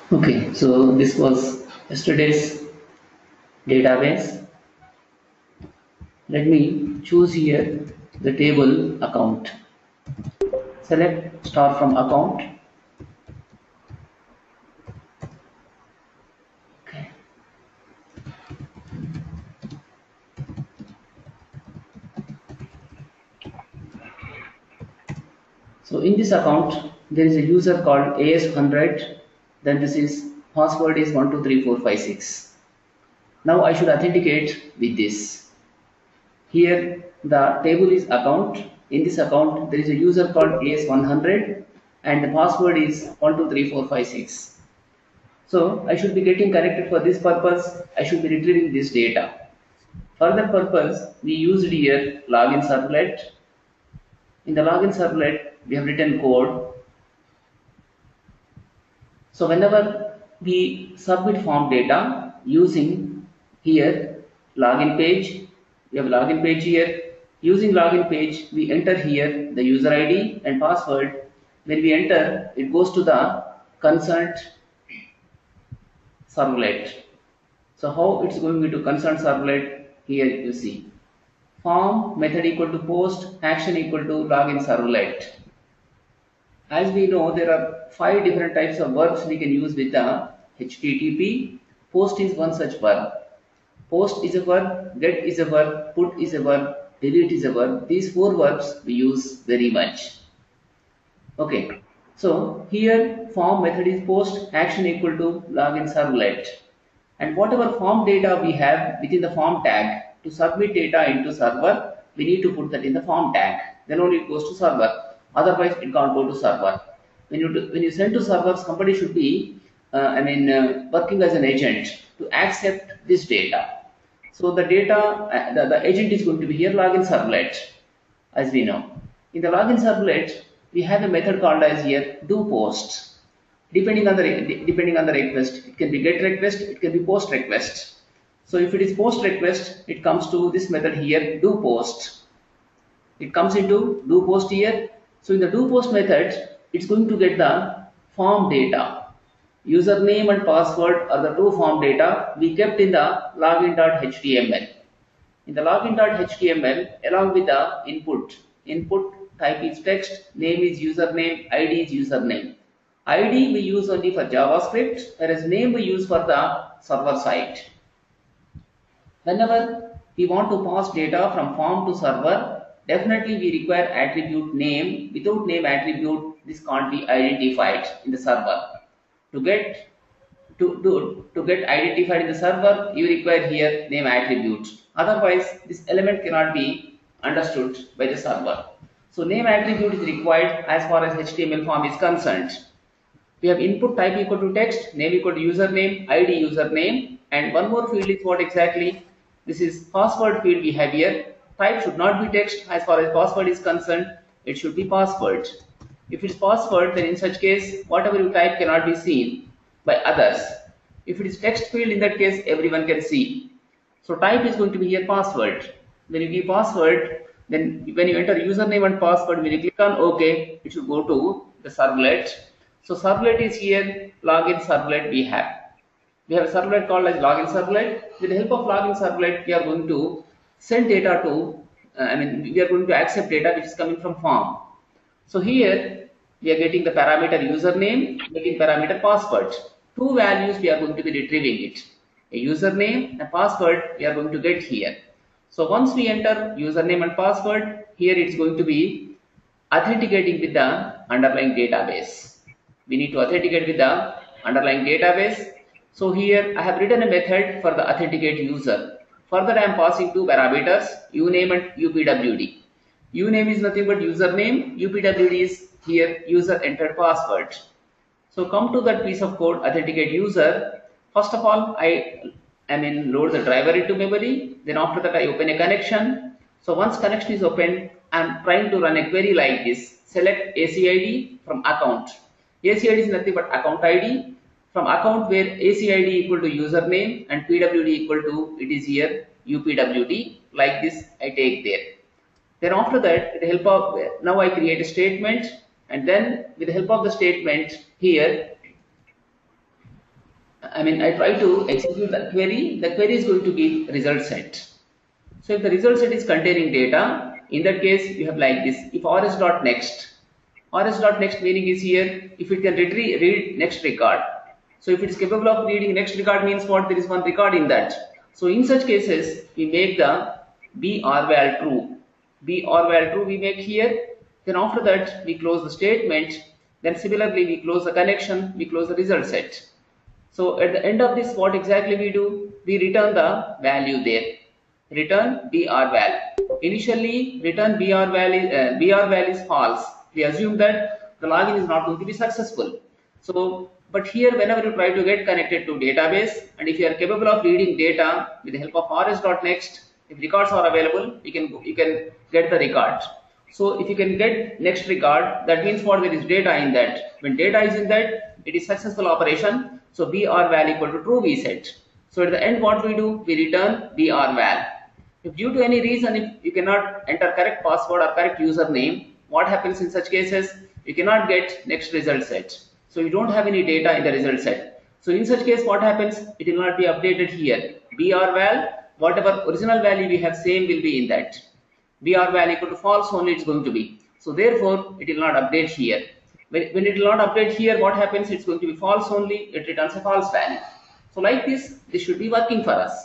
Okay, so this was yesterday's database. Let me choose here the table account. Select start from account. Okay. So in this account, there is a user called AS100. Then this is password is 123456. Now I should authenticate with this. Here the table is account. In this account, there is a user called AS100 and the password is 123456. So I should be getting connected for this purpose. I should be retrieving this data. For that purpose, we used here login servlet. In the login servlet, we have written code. So whenever we submit form data using here login page, we have login page here. Using login page, we enter here the user ID and password. When we enter, it goes to the concerned servlet. So how it's going to concern servlet? Here you see form method equal to post action equal to login servlet. As we know, there are 5 different types of verbs we can use with the HTTP. Post is one such verb. Post is a verb, get is a verb, put is a verb, delete is a verb. These 4 verbs we use very much. Okay. So here form method is post action equal to login servlet. And whatever form data we have within the form tag to submit data into server, we need to put that in the form tag. Then only it goes to server. Otherwise, it can't go to server. When you send to servers, somebody should be, working as an agent to accept this data. So the data, the agent is going to be here login servlet, as we know. In the login servlet, we have a method called as here do post. Depending on the request, it can be get request, it can be post request. So if it is post request, it comes to this method here do post. It comes into do post here. So in the do post method, it's going to get the form data. Username and password are the two form data we kept in the login.html. In the login.html, along with the input type is text, name is username, ID is username. ID we use only for JavaScript, whereas name we use for the server side. Whenever we want to pass data from form to server, definitely we require attribute name. Without name attribute, this can't be identified in the server. To get identified in the server, you require here name attribute. Otherwise, this element cannot be understood by the server. So name attribute is required as far as HTML form is concerned. We have input type equal to text, name equal to username, ID username, and one more field is what exactly? This is password field we have here. Type should not be text as far as password is concerned. It should be password. If it's password, then in such case, whatever you type cannot be seen by others. If it is text field, in that case, everyone can see. So type is going to be here password. When you give password, then when you enter username and password, when you click on OK, it should go to the servlet. So servlet is here, login servlet we have. We have a servlet called as login servlet. With the help of login servlet, we are going to send data to, we are going to accept data which is coming from form. So here, we are getting the parameter username, getting parameter password. 2 values we are going to be retrieving it. A username and password we are going to get here. So once we enter username and password, here it's going to be authenticating with the underlying database. We need to authenticate with the underlying database. So here I have written a method for the authenticate user. Further I am passing 2 parameters, uname and upwd. Uname is nothing but username, upwd is here user entered password. So come to that piece of code, authenticate user. First of all, I load the driver into memory. Then after that I open a connection. So once connection is open, I am trying to run a query like this. Select ACID from account. ACID is nothing but account ID. From account where ACID equal to username and PWD equal to, it is here UPWD. Like this I take there. Then after that, with the help of, now I create a statement, and then with the help of the statement here, I try to execute the query is going to be result set. So if the result set is containing data, in that case you have like this: if rs.next, rs.next meaning is here if it can read next record. So if it is capable of reading next record means what? There is one record in that. So in such cases we make the b or val true. B or val true we make here. Then after that we close the statement. Then similarly we close the connection, we close the result set. So at the end of this, what exactly we do? We return the value there. Return BR val. Initially, return BR val is false. We assume that the login is not going to be successful. So, but here, whenever you try to get connected to database, and if you are capable of reading data with the help of rs.next, if records are available, you can get the record. So if you can get next record, that means what? There is data in that. When data is in that, it is successful operation. So BR val equal to true we set. So at the end what we do? We return BR val. If due to any reason if you cannot enter correct password or correct username, what happens in such cases? You cannot get next result set. So you don't have any data in the result set. So in such case what happens? It will not be updated here. BR val, whatever original value we have, same will be in that. BR val equal to false only it's going to be. So therefore it will not update here. When it will not update here, what happens? It's going to be false only, it returns a false value. So like this should be working for us.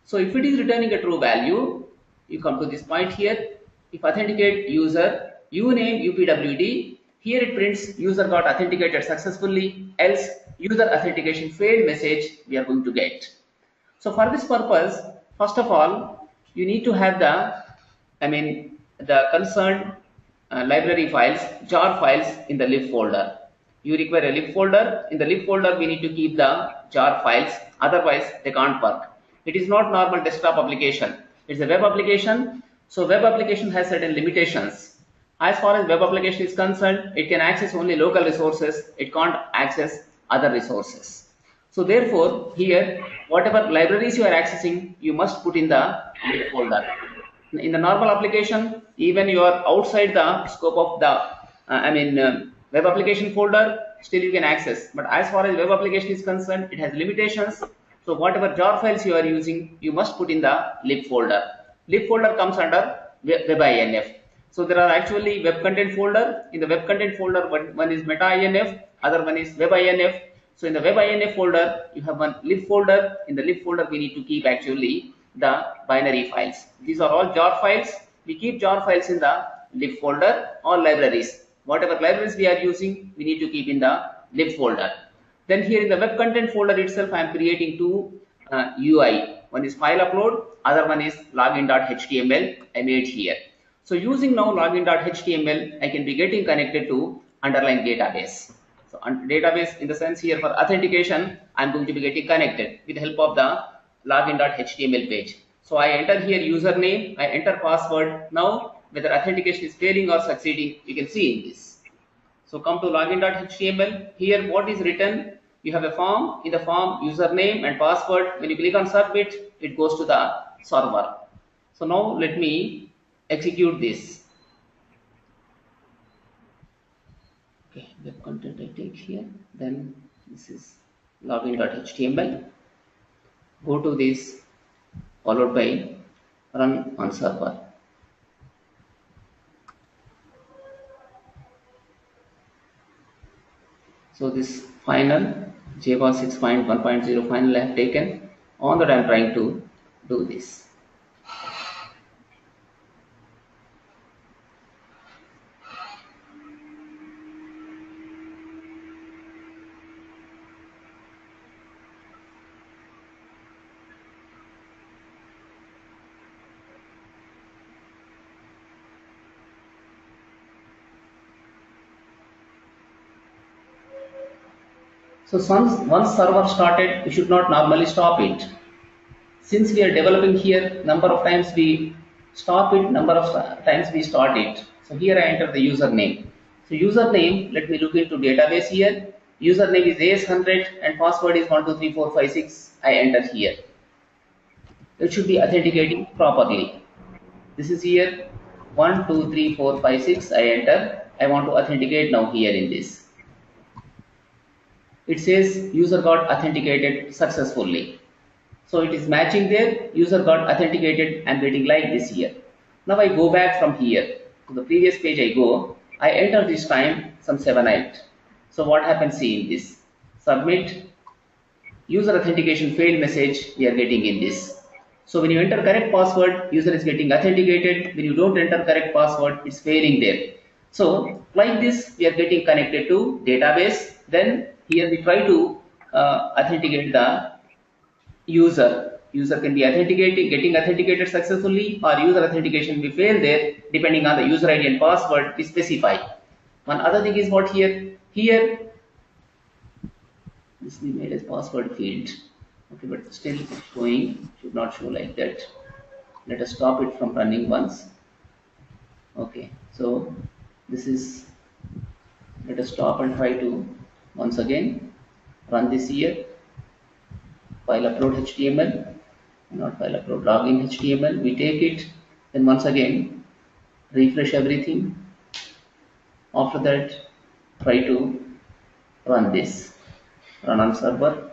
So if it is returning a true value, you come to this point here. If authenticate user, uname upwd, here it prints user got authenticated successfully, else user authentication failed message we are going to get. So for this purpose, first of all, you need to have the concerned library files, jar files in the lib folder. You require a lib folder. In the lib folder, we need to keep the jar files. Otherwise, they can't work. It is not normal desktop application. It's a web application. So web application has certain limitations. As far as web application is concerned, it can access only local resources. It can't access other resources. So therefore, here, whatever libraries you are accessing, you must put in the lib folder. In the normal application, even you are outside the scope of the web application folder, still you can access. But as far as web application is concerned, it has limitations. So whatever jar files you are using, you must put in the lib folder. Lib folder comes under webinf. So there are actually web content folder. In the web content folder, one is meta-inf, other one is webinf. So in the webinf folder, you have one lib folder. In the lib folder, we need to keep actually the binary files. These are all jar files. We keep jar files in the lib folder. All libraries, whatever libraries we are using, we need to keep in the lib folder. Then here in the web content folder itself, I am creating two UI. One is Fileupload, other one is login.html I made here. So using now login.html, I can be getting connected to underlying database. So database in the sense here for authentication, I am going to be getting connected with the help of the login.html page. So I enter here username, I enter password. Now whether authentication is failing or succeeding, you can see in this. So come to login.html. Here what is written? You have a form. In the form, username and password. When you click on submit, it goes to the server. So now let me execute this. Okay, web content I take here. Then this is login.html. Go to this, followed by run on server. So this final Java 6.1.0 final I have taken. On that I am trying to do this. So once server started, we should not normally stop it. Since we are developing here, number of times we stop it, number of times we start it. So here I enter the username. So username, let me look into database here. Username is AS100 and password is 123456. I enter here. It should be authenticating properly. This is here 123456. I enter. I want to authenticate now here in this. it says user got authenticated successfully. So it is matching there, user got authenticated and getting like this here. Now I go back from here to the previous page. I go, I enter this time some 78. So what happens, see in this submit user authentication failed message we are getting in this. So when you enter correct password, user is getting authenticated. When you don't enter correct password, it's failing there. So like this, we are getting connected to database. Then here we try to authenticate the user. User can be authenticated, getting authenticated successfully, or user authentication will fail there, depending on the user ID and password we specify. One other thing is what here. Here this we made as password field. Okay, but still showing, should not show like that. Let us stop it from running once. Okay, so this is, let us stop and try to once again run this here. File upload HTML, not file upload, login HTML. We take it, then once again refresh everything. After that, try to run this, run on server.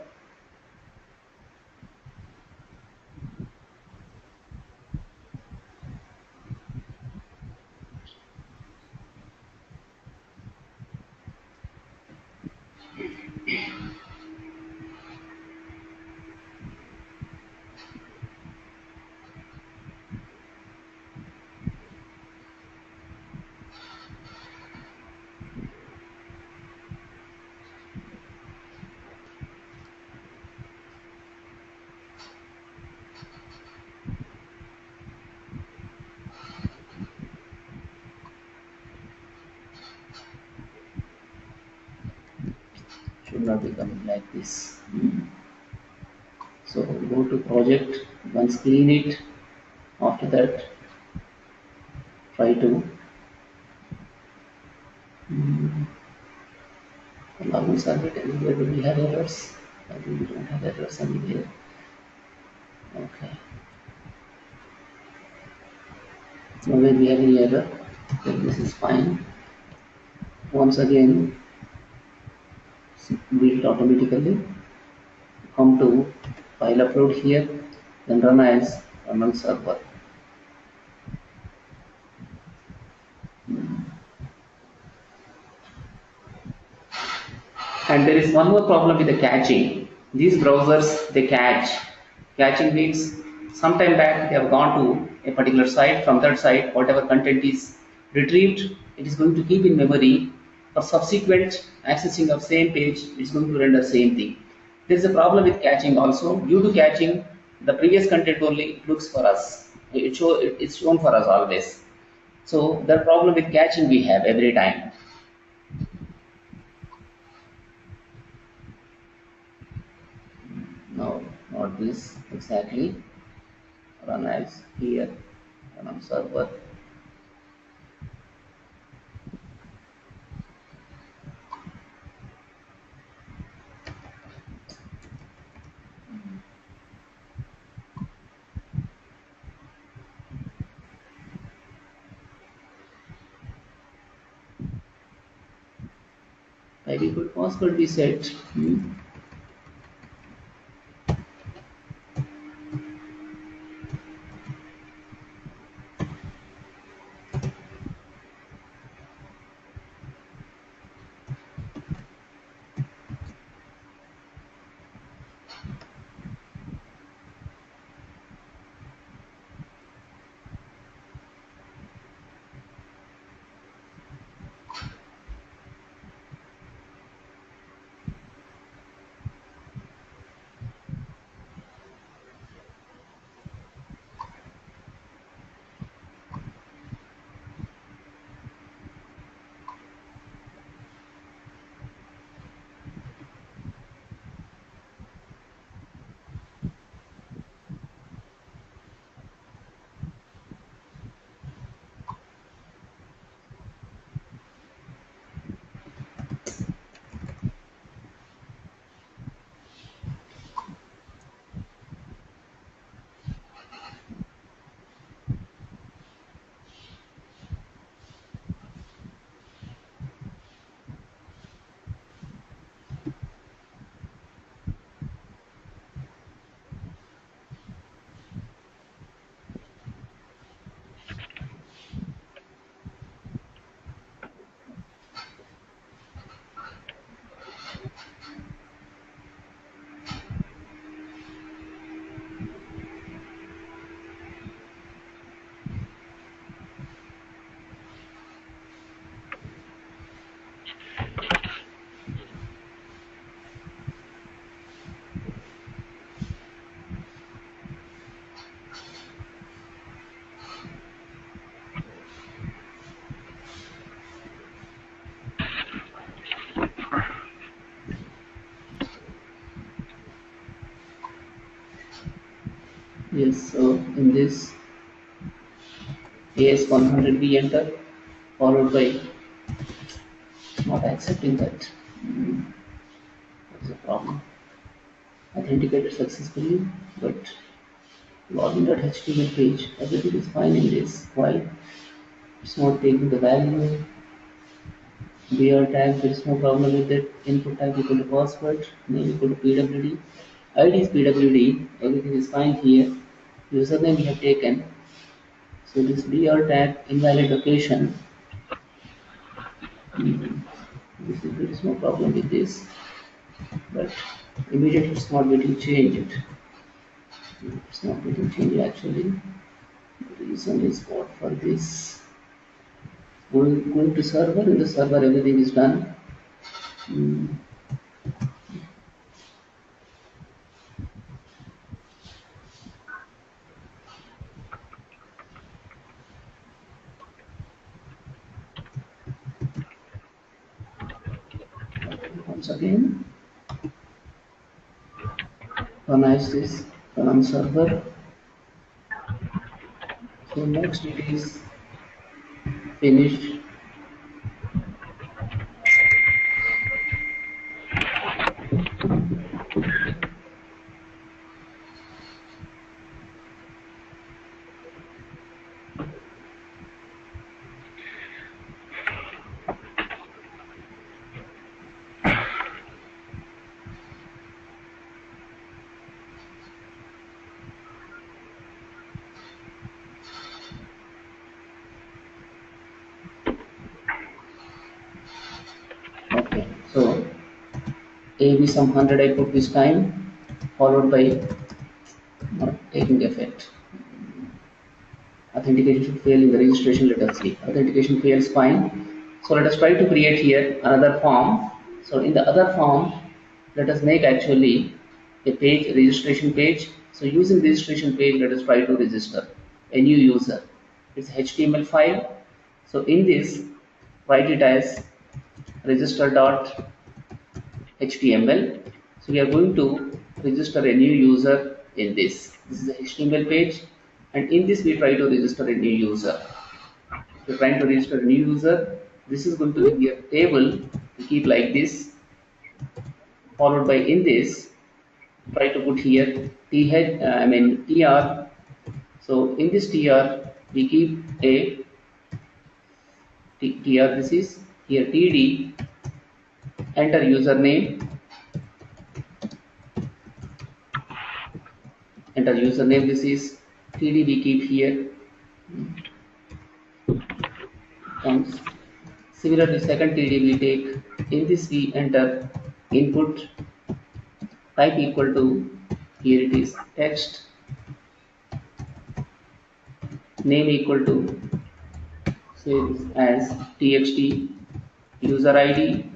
Should not be coming like this. So go to project, once clean it. After that, try to login submit. Anywhere do we have errors? I think we don't have errors anywhere. Okay. Nowhere we have any error. Okay, this is fine. Once again, build automatically. Come to file upload here, then run as run on server. And there is one more problem with the caching. These browsers, they catch. Caching means sometime back they have gone to a particular site. From that site, whatever content is retrieved, it is going to keep in memory for subsequent accessing of same page. It's going to render same thing. There is a problem with caching also. Due to caching, the previous content only looks for us. It's shown for us always. So the problem with caching we have every time. No, not this exactly. Run as here, run on server. By default password we set. Yes, so in this AS100 we enter, followed by not accepting that. What's the problem? Authenticated successfully, but login.html page, everything is fine in this. Why? It's not taking the value. BR tag, there is no problem with it. Input tag equal to password, name equal to PWD. ID is PWD, everything is fine here. Username we have taken. So this BR tag invalid location. There is no problem with this, but immediately it's not getting changed. It's not getting changed actually. The reason is what for this. Going to server, in the server everything is done. Once again, organize this, run on server. So next it is finish. Okay, so AB some 100 I put this time, followed by not taking effect. Authentication should fail in the registration. Let us see. Authentication fails, fine. So let us try to create here another form. So in the other form, let us make actually a page, a registration page. So using registration page, let us try to register a new user. It's a HTML file. So in this, write it as register.html. So we are going to register a new user in this. This is a HTML page, and in this we try to register a new user. We're trying to register a new user. This is going to be a table to keep like this, followed by in this try to put here tr. So in this tr we keep a tr. This is here td. Enter username. Enter username. This is td. We keep here. Comes. Similarly, second td we take. In this we enter input. Type equal to, here it is text. Name equal to, say this as txt. User id.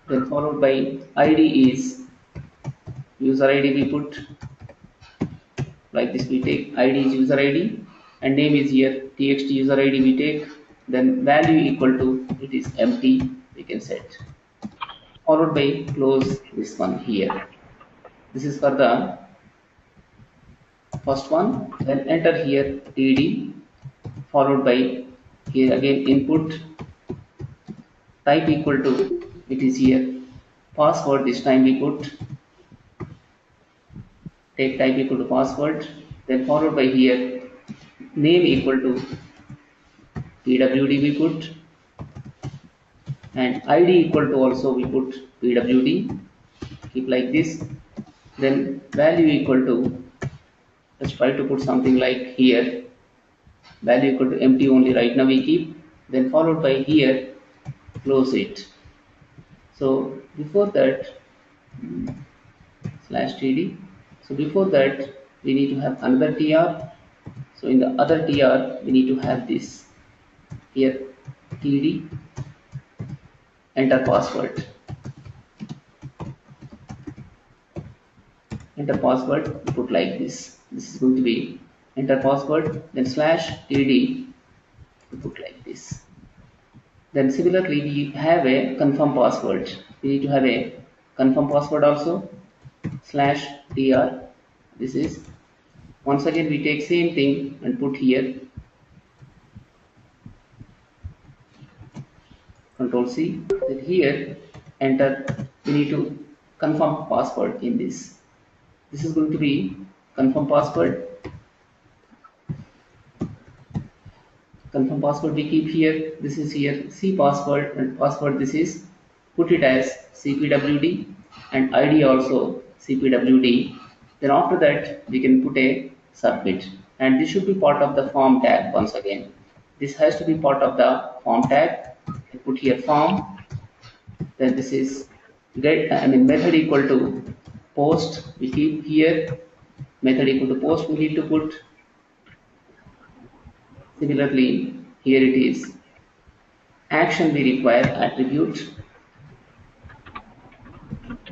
Then followed by id is user id. We put like this. We take id is user id and name is here txt user id. We take, then value equal to, it is empty. We can set, followed by close this one here. This is for the first one. Then enter here td, followed by here again input. Type equal to, it is here password. This time we put, take type equal to password. Then followed by here name equal to pwd. We put, and id equal to also we put pwd. Keep like this. Then value equal to, let's try to put something like here value equal to empty only right now we keep. Then followed by here close it. So before that slash td. So before that we need to have another tr. So in the other tr we need to have this here td. Enter password. Enter password, put like this. This is going to be enter password, then slash td, put like this. Then similarly we have a confirm password. We need to have a confirm password also, slash tr, This is, once again we take same thing and put here, Control C. Then here enter. We need to confirm password in this. This is going to be confirm password. Confirm password we keep here. This is here C password, and password this is, put it as CPWD, and ID also CPWD. Then after that we can put a submit, and this should be part of the form tag. Once again, this has to be part of the form tag. I put here form. Then this is method equal to post. We keep here method equal to post. We need to put, similarly here it is action. We require attribute.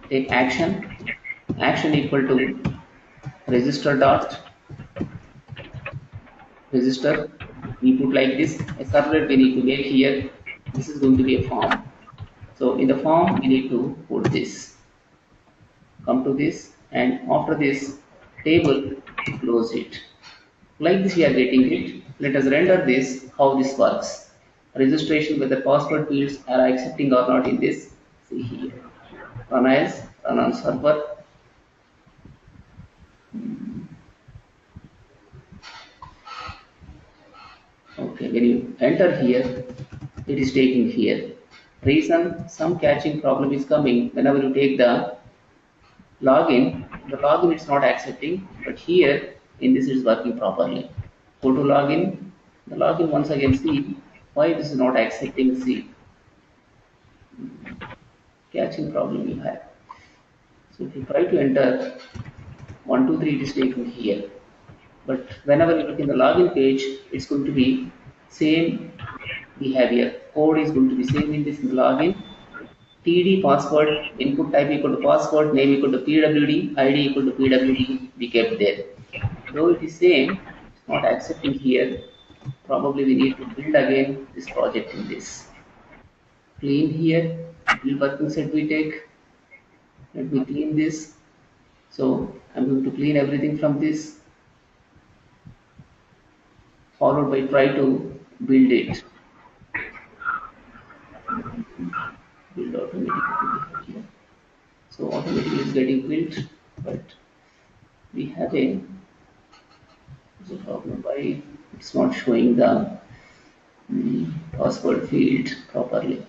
Take action equal to register dot register. We put like this. A servlet we need to make here. This is going to be a form. So in the form we need to put this. Come to this, and after this table close it. Like this we are getting it. Let us render this, how this works. Registration, whether password fields are accepting or not in this. See here. Run on server. Okay, when you enter here, it is taking here. Reason, some caching problem is coming. Whenever you take the login is not accepting, but here in this is working properly. Go to login. The login once again, see why this is not accepting. See, caching problem you have. So if you try to enter 123, it is taking here. But whenever you look in the login page, it's going to be same behavior. Code is going to be same in this in the login. TD password, input type equal to password, name equal to PWD, ID equal to PWD, we kept there. Though it is same, it's not accepting here. Probably we need to build again this project in this. Clean here, build working set we take. Let me clean this. So I'm going to clean everything from this, followed by try to build it. Build automatically here. So automatically it's getting built, but we have a problem why it's not showing the password field properly.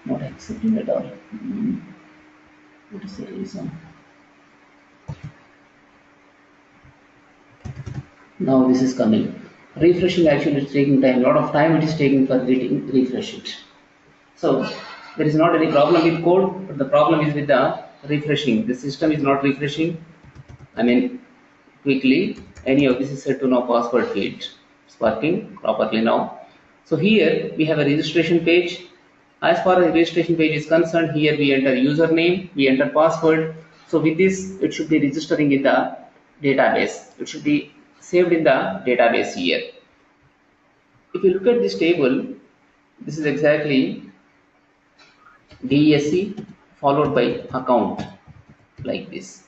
Not accepting at all. What is the reason? Now this is coming. Refreshing actually is taking time. A lot of time it is taking for getting refresh it. So there is not any problem with code, but the problem is with the refreshing. The system is not refreshing. Quickly. Any of this is set to no password field. It's working properly now. So here we have a registration page. As far as the registration page is concerned, here we enter username, we enter password. So with this, it should be registering in the database. It should be saved in the database here. If you look at this table, this is exactly DSC followed by account, like this.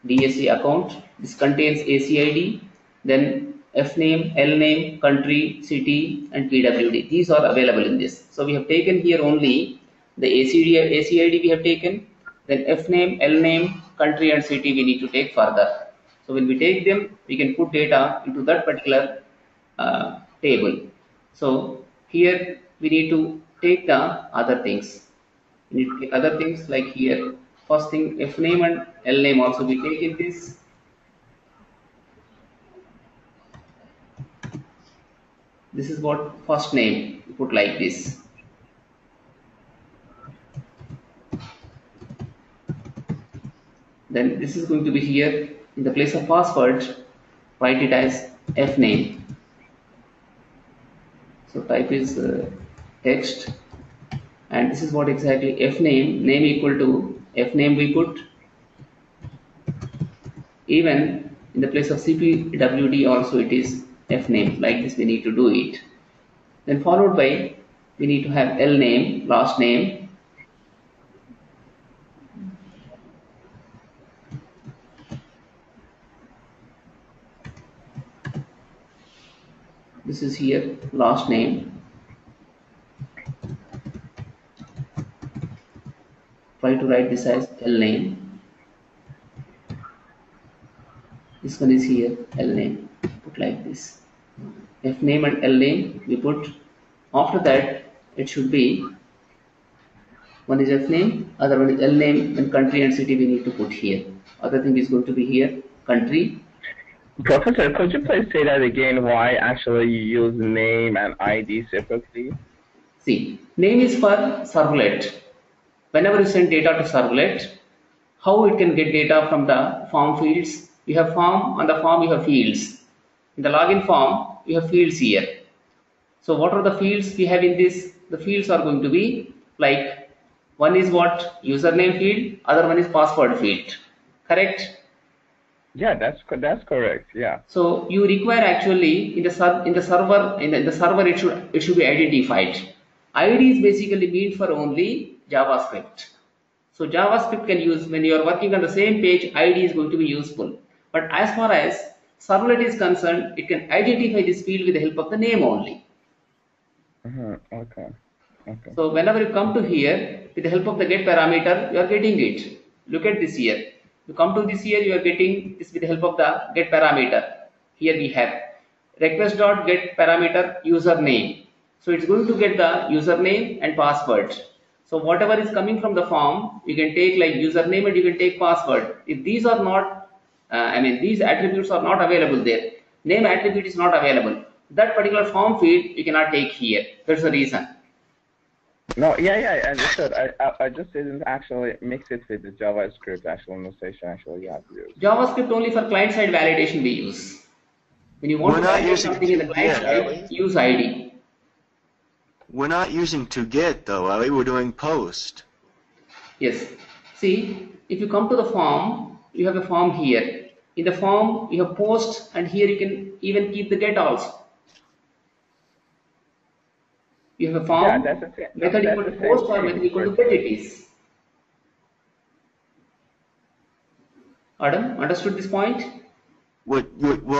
DSC account, this contains ACID, then F name, L name, country, city, and PWD. These are available in this. So we have taken here only the ACID we have taken, then F name, L name, country, and city we need to take further. So when we take them, we can put data into that particular table. So here we need to take the other things. We need to take other things like here. First thing, F name and L name also we take in this. This is what first name, you put like this. Then this is going to be here in the place of password, write it as f name. So type is text, and this is what exactly f name, name equal to f name we put. Even in the place of cpwd also it is f name, like this we need to do it. Then followed by, we need to have l name, last name. This is here last name. Try to write this as l name. This one is here l name. Put like this. F name and l name we put. After that, it should be, one is f name, other one is l name, and country and city we need to put here. Other thing is going to be here country. Professor, could you please say that again? Why actually you use name and ID separately? See, name is for servlet. Whenever you send data to servlet, how it can get data from the form fields? You have form, on the form you have fields. In the login form, you have fields here. So what are the fields we have in this? The fields are going to be like, one is what? Username field, other one is password field. Correct? Yeah, that's correct. Yeah. So you require actually in the server it should be identified. ID is basically meant for only JavaScript. So JavaScript can use, when you are working on the same page, ID is going to be useful. But as far as servlet is concerned, it can identify this field with the help of the name only. Okay. So whenever you come to here, with the help of the get parameter, you are getting it. Look at this here. You come to this here, you are getting this with the help of the get parameter. Here we have request.get parameter username. So it's going to get the username and password. So whatever is coming from the form, you can take like username and you can take password. If these are not, these attributes are not available there, name attribute is not available, that particular form field you cannot take here. That's the reason. No, yeah, I understood. I just didn't actually mix it with the JavaScript actual notation actually you have to use. JavaScript only for client-side validation we use. When you want to validate something in the client side, use ID. We're not using to get though, Ali. We're doing post. Yes. See, if you come to the form, you have a form here. In the form, you have post, and here you can even keep the get also. You have a form, method equal to post or method equal to get it is. Adam, understood this point? Well,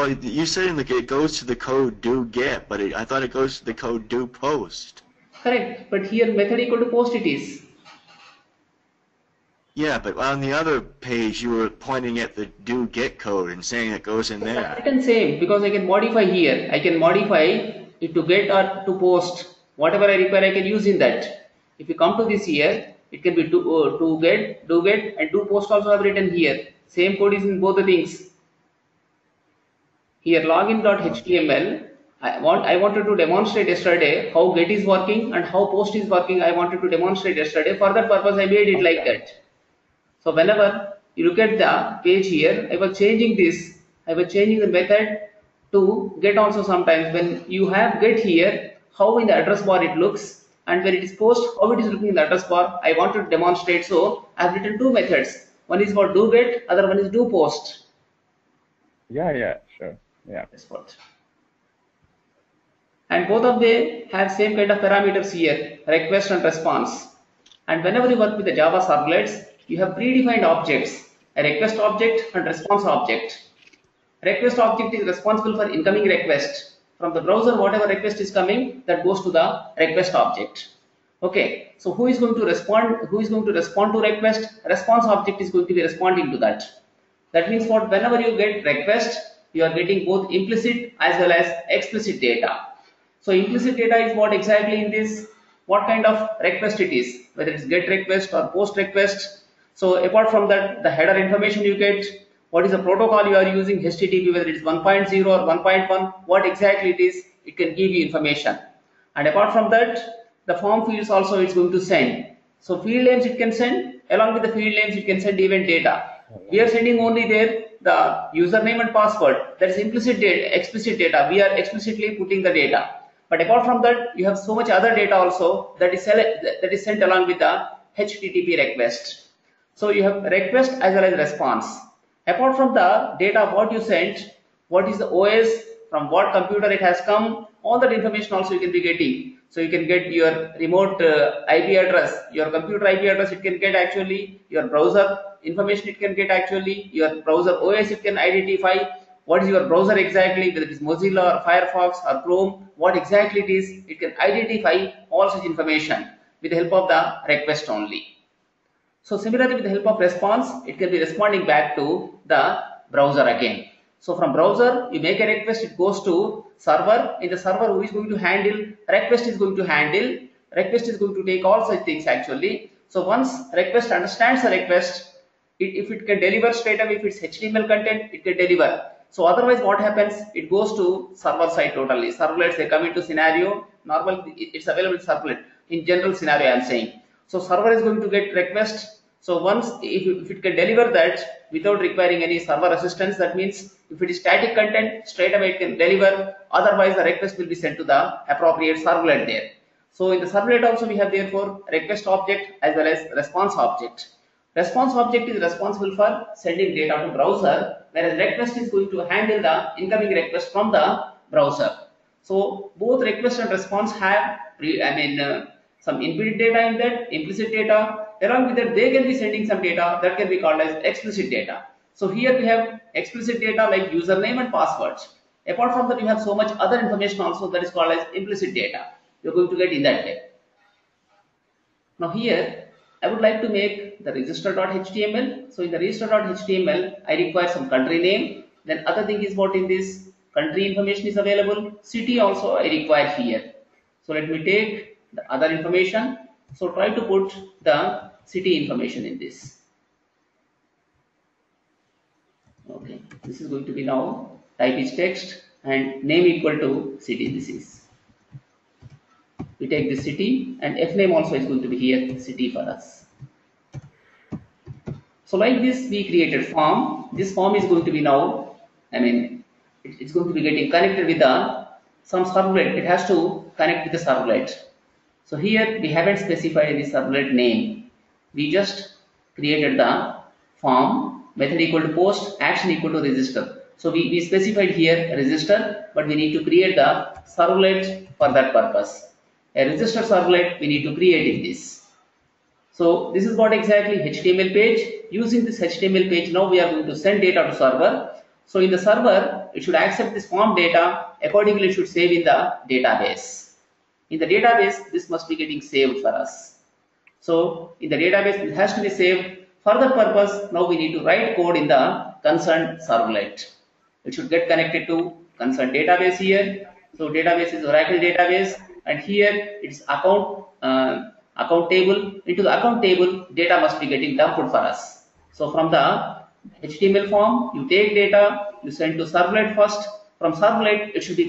you said it goes to the code do get, but I thought it goes to the code do post. Correct, but here method equal to post it is. Yeah, but on the other page you were pointing at the do get code and saying it goes in there. It's written same, because I can modify here. I can modify it to get or to post. Whatever I require, I can use in that. If you come to this here, it can be to get, do get, and do post also have written here. Same code is in both the things. Here login.html, I wanted to demonstrate yesterday how get is working and how post is working. I wanted to demonstrate yesterday. For that purpose, I made it like that. So whenever you look at the page here, I was changing this. I was changing the method to get also sometimes. When you have get here, how in the address bar it looks, and when it is post, how it is looking in the address bar. I wanted to demonstrate, so I have written two methods. One is for do get, other one is do post. Yeah, sure. Yeah. That's what. And both of them have same kind of parameters here, request and response. And whenever you work with the Java servlets, you have predefined objects, a request object and response object. Request object is responsible for incoming request. From the browser, whatever request is coming, that goes to the request object. Okay, so who is going to respond? Who is going to respond to request? Response object is going to be responding to that. That means what? Whenever you get request, you are getting both implicit as well as explicit data. So implicit data is what exactly in this? What kind of request it is? Whether it's get request or post request. So apart from that, the header information you get. What is the protocol you are using, HTTP, whether it is 1.0 or 1.1, what exactly it is, it can give you information. And apart from that, the form fields also it's going to send. So field names it can send, along with the field names it can send even data. We are sending only there the username and password. That is implicit data, explicit data. We are explicitly putting the data. But apart from that, you have so much other data also that is sent along with the HTTP request. So you have request as well as response. Apart from the data what you sent, what is the OS, from what computer it has come, all that information also you can be getting. So you can get your remote IP address, your computer IP address it can get actually, your browser information it can get actually, your browser OS it can identify, what is your browser exactly, whether it is Mozilla or Firefox or Chrome, what exactly it is, it can identify all such information with the help of the request only. So similarly with the help of response, it can be responding back to the browser again. So from browser, you make a request, it goes to server. In the server, who is going to handle? Request is going to handle. Request is going to take all such things actually. So once request understands the request, if it can deliver straight away, if it's HTML content, it can deliver. So otherwise what happens? It goes to server side totally. Servlets, they come into scenario. Normally it's available in servlet. In general scenario I am saying. So server is going to get request. So once if it can deliver that without requiring any server assistance, that means if it is static content, straight away it can deliver. Otherwise the request will be sent to the appropriate servlet there. So in the servlet also we have therefore request object as well as response object. Response object is responsible for sending data to browser, whereas request is going to handle the incoming request from the browser. So both request and response have some inbuilt data in that, implicit data. Along with that, they can be sending some data that can be called as explicit data. So here we have explicit data like username and passwords. Apart from that, you have so much other information also that is called as implicit data. You're going to get in that way. Now here, I would like to make the register.html. So in the register.html, I require some country name. Then other thing is what in this country information is available. City also I require here. So let me take the other information. So try to put the city information in this. Okay, this is going to be now type is text and name equal to city. This is. We take the city and f name also is going to be here city for us. So like this we created form. This form is going to be now, it's going to be getting connected with some servlet. It has to connect with the servlet. So here we haven't specified any servlet name. We just created the form, method equal to post, action equal to register. So we specified here register, but we need to create the servlet for that purpose. A register servlet we need to create in this. So this is what exactly HTML page. Using this HTML page, now we are going to send data to server. So in the server, it should accept this form data. Accordingly, it should save in the database. In the database, this must be getting saved for us. So in the database, it has to be saved. For that purpose, now we need to write code in the concerned servlet. It should get connected to concerned database here. So database is Oracle database, and here it's account table. Into the account table, data must be getting dumped for us. So from the HTML form, you take data, you send to servlet first. From servlet, data should be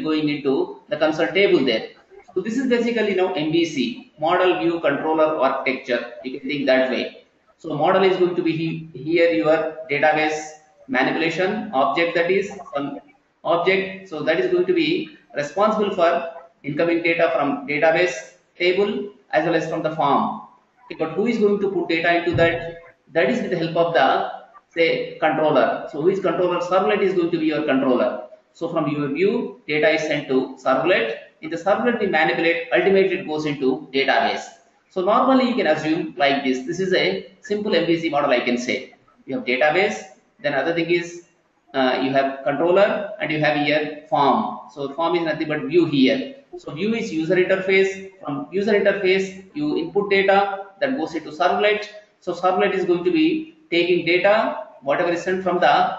going into the concerned table there. So this is basically now MVC, model view controller architecture. You can think that way. So model is going to be here your database manipulation object, that is some object. So that is going to be responsible for incoming data from database table as well as from the form. Okay, but who is going to put data into that? That is with the help of the say controller. So who is controller? Servlet is going to be your controller. So from your view, data is sent to servlet. In the servlet we manipulate, ultimately it goes into database. So normally you can assume like this. This is a simple MVC model, I can say. You have database, then other thing is you have controller and you have here form. So form is nothing but view here. So view is user interface. From user interface you input data that goes into servlet. So servlet is going to be taking data, whatever is sent from the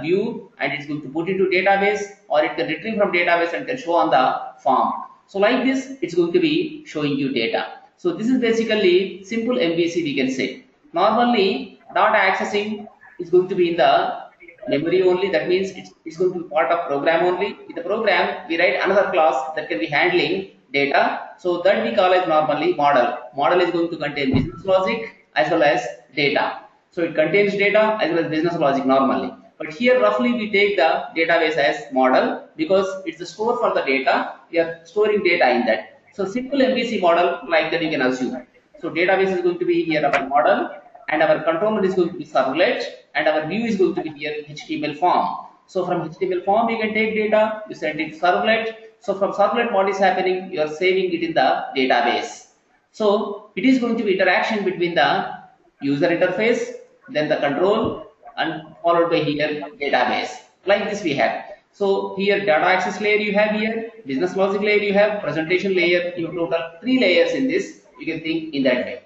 view, and it's going to put into database, or it can retrieve from database and can show on the form. So like this, it's going to be showing you data. So this is basically simple MVC we can say. Normally data accessing is going to be in the memory only. That means it's going to be part of program only. In the program, we write another class that can be handling data. So that we call as normally model. Model is going to contain business logic as well as data. So it contains data as well as business logic normally. But here roughly we take the database as model because it's a store for the data. We are storing data in that. So simple MVC model like that you can assume. So database is going to be here our model, and our controller is going to be servlet, and our view is going to be here HTML form. So from HTML form you can take data, you send it to servlet. So from servlet what is happening? You are saving it in the database. So it is going to be interaction between the user interface, then the control, and followed by here database. Like this we have. So here data access layer you have here, business logic layer you have, presentation layer. You have total 3 layers in this. You can think in that way.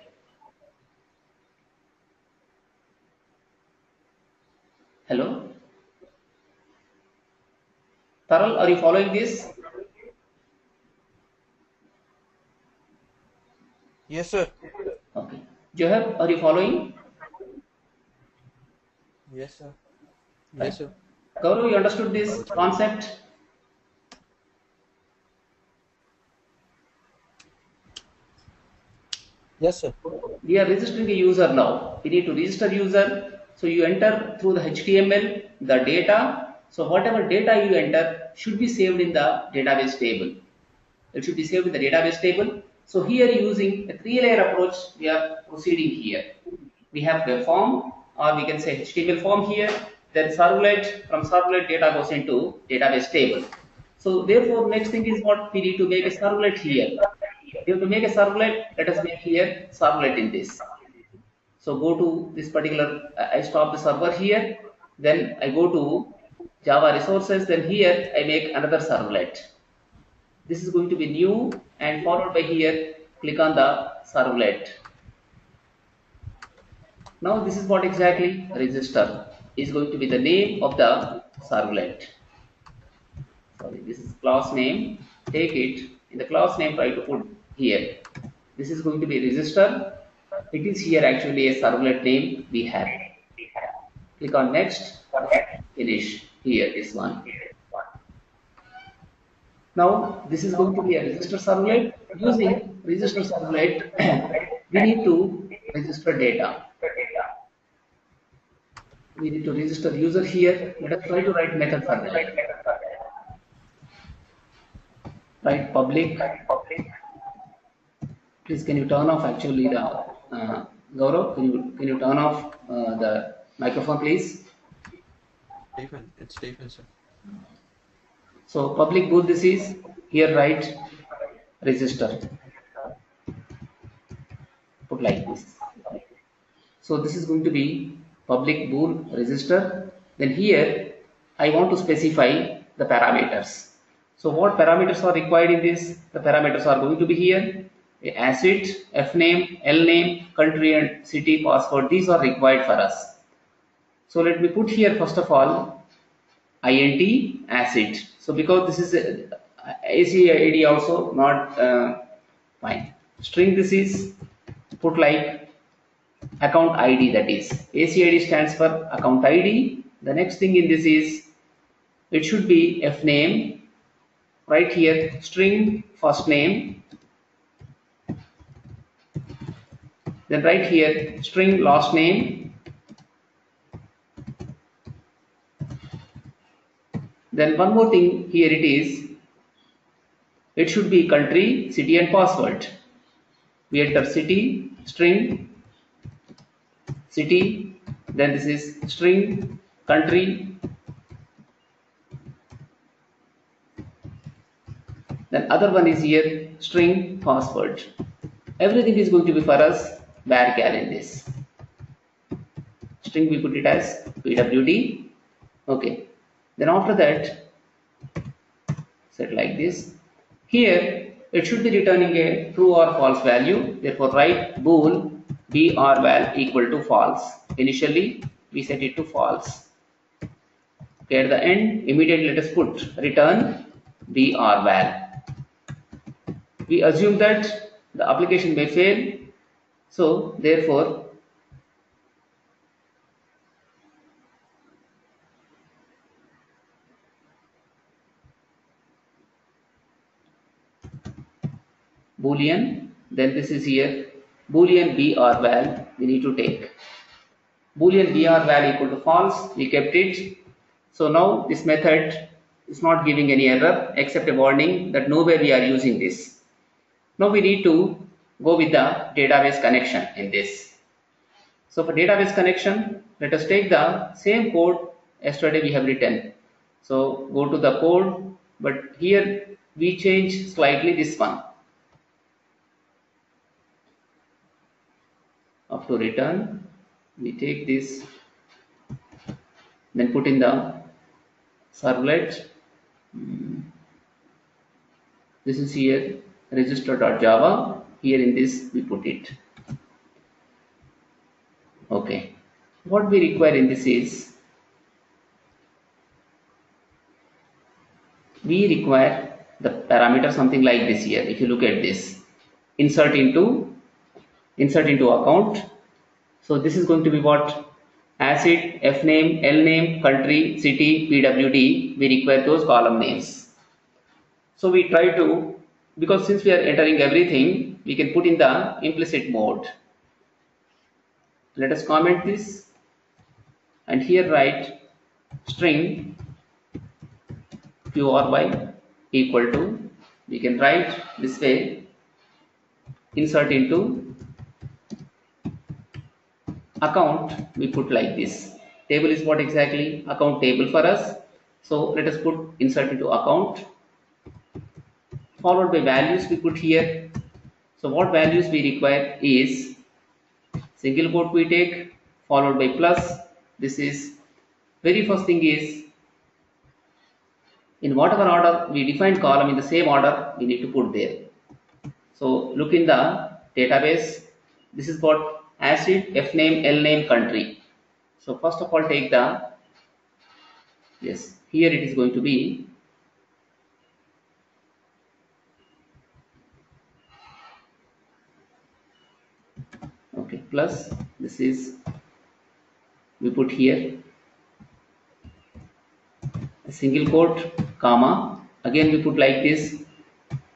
Hello? Taral, are you following this? Yes, sir. Okay. Johab, are you following? Yes, sir. Right. Yes, sir. Gaurav, you understood this concept? Yes, sir. We are registering a user now. We need to register user. So you enter through the HTML, the data. So whatever data you enter should be saved in the database table. It should be saved in the database table. So here using a 3-layer approach, we are proceeding here. We have web form, or we can say HTML form here. Then servlet, from servlet data goes into database table. So therefore next thing is what we need to make a servlet here. We have to make a servlet. Let us make here servlet in this. So go to this particular, I stop the server here. Then I go to Java resources. Then here I make another servlet. This is going to be new, and followed by here click on the servlet. Now this is what exactly register is going to be the name of the servlet. Sorry, this is class name. Take it in the class name, try to put here. This is going to be register. It is here actually a servlet name we have. Click on next, finish. Here this one. Now this is going to be a register servlet. Using register servlet, we need to register data. We need to register user here. Let us try to write method for that. Write public. Please, can you turn off actually the Gaurav? Can you turn off the microphone, please? Stephen, it's Stephen, sir. So public bool this is here. Write register. Put like this. So this is going to be public bool register. Then here I want to specify the parameters. So what parameters are required in this? The parameters are going to be here. Acid, fname, lname, country and city, password. These are required for us. So let me put here first of all int acid. So because this is ACID also not fine. String this is put like account ID, that is ACID stands for account ID. The next thing in this is it should be fname. Right here string first name. Then right here string last name. Then one more thing here it is, it should be country, city and password. We enter city, string, city, then this is string, country, then other one is here string, password. Everything is going to be for us varchar in this. String we put it as pwd. Okay. Then after that, set like this. Here it should be returning a true or false value. Therefore write bool brval equal to false. Initially we set it to false. Okay, at the end immediately let us put return brval. We assume that the application may fail. So therefore boolean, then this is here boolean b or val we need to take. Boolean b or val equal to false, we kept it. So now this method is not giving any error except a warning that nowhere we are using this. Now we need to go with the database connection in this. So for database connection, let us take the same code yesterday we have written. So go to the code, but here we change slightly this one. Up to return, we take this, then put in the servlet. This is here register.java. Here in this we put it. Okay. What we require in this is we require the parameter something like this here. If you look at this, insert into account. So this is going to be what? Acid, F name, L name, country, city, PWD. We require those column names. So we try to, because since we are entering everything, we can put in the implicit mode. Let us comment this and here write string QRY equal to, we can write this way, insert into account, we put like this. Table is what exactly? Account table for us. So let us put insert into account, followed by values we put here. So what values we require is single quote we take, followed by plus. This is very first thing is in whatever order we defined column, in the same order we need to put there. So look in the database. This is what acid, F name, L name, country. So first of all take the, yes, here it is going to be okay, plus this is we put here a single quote, comma, again we put like this.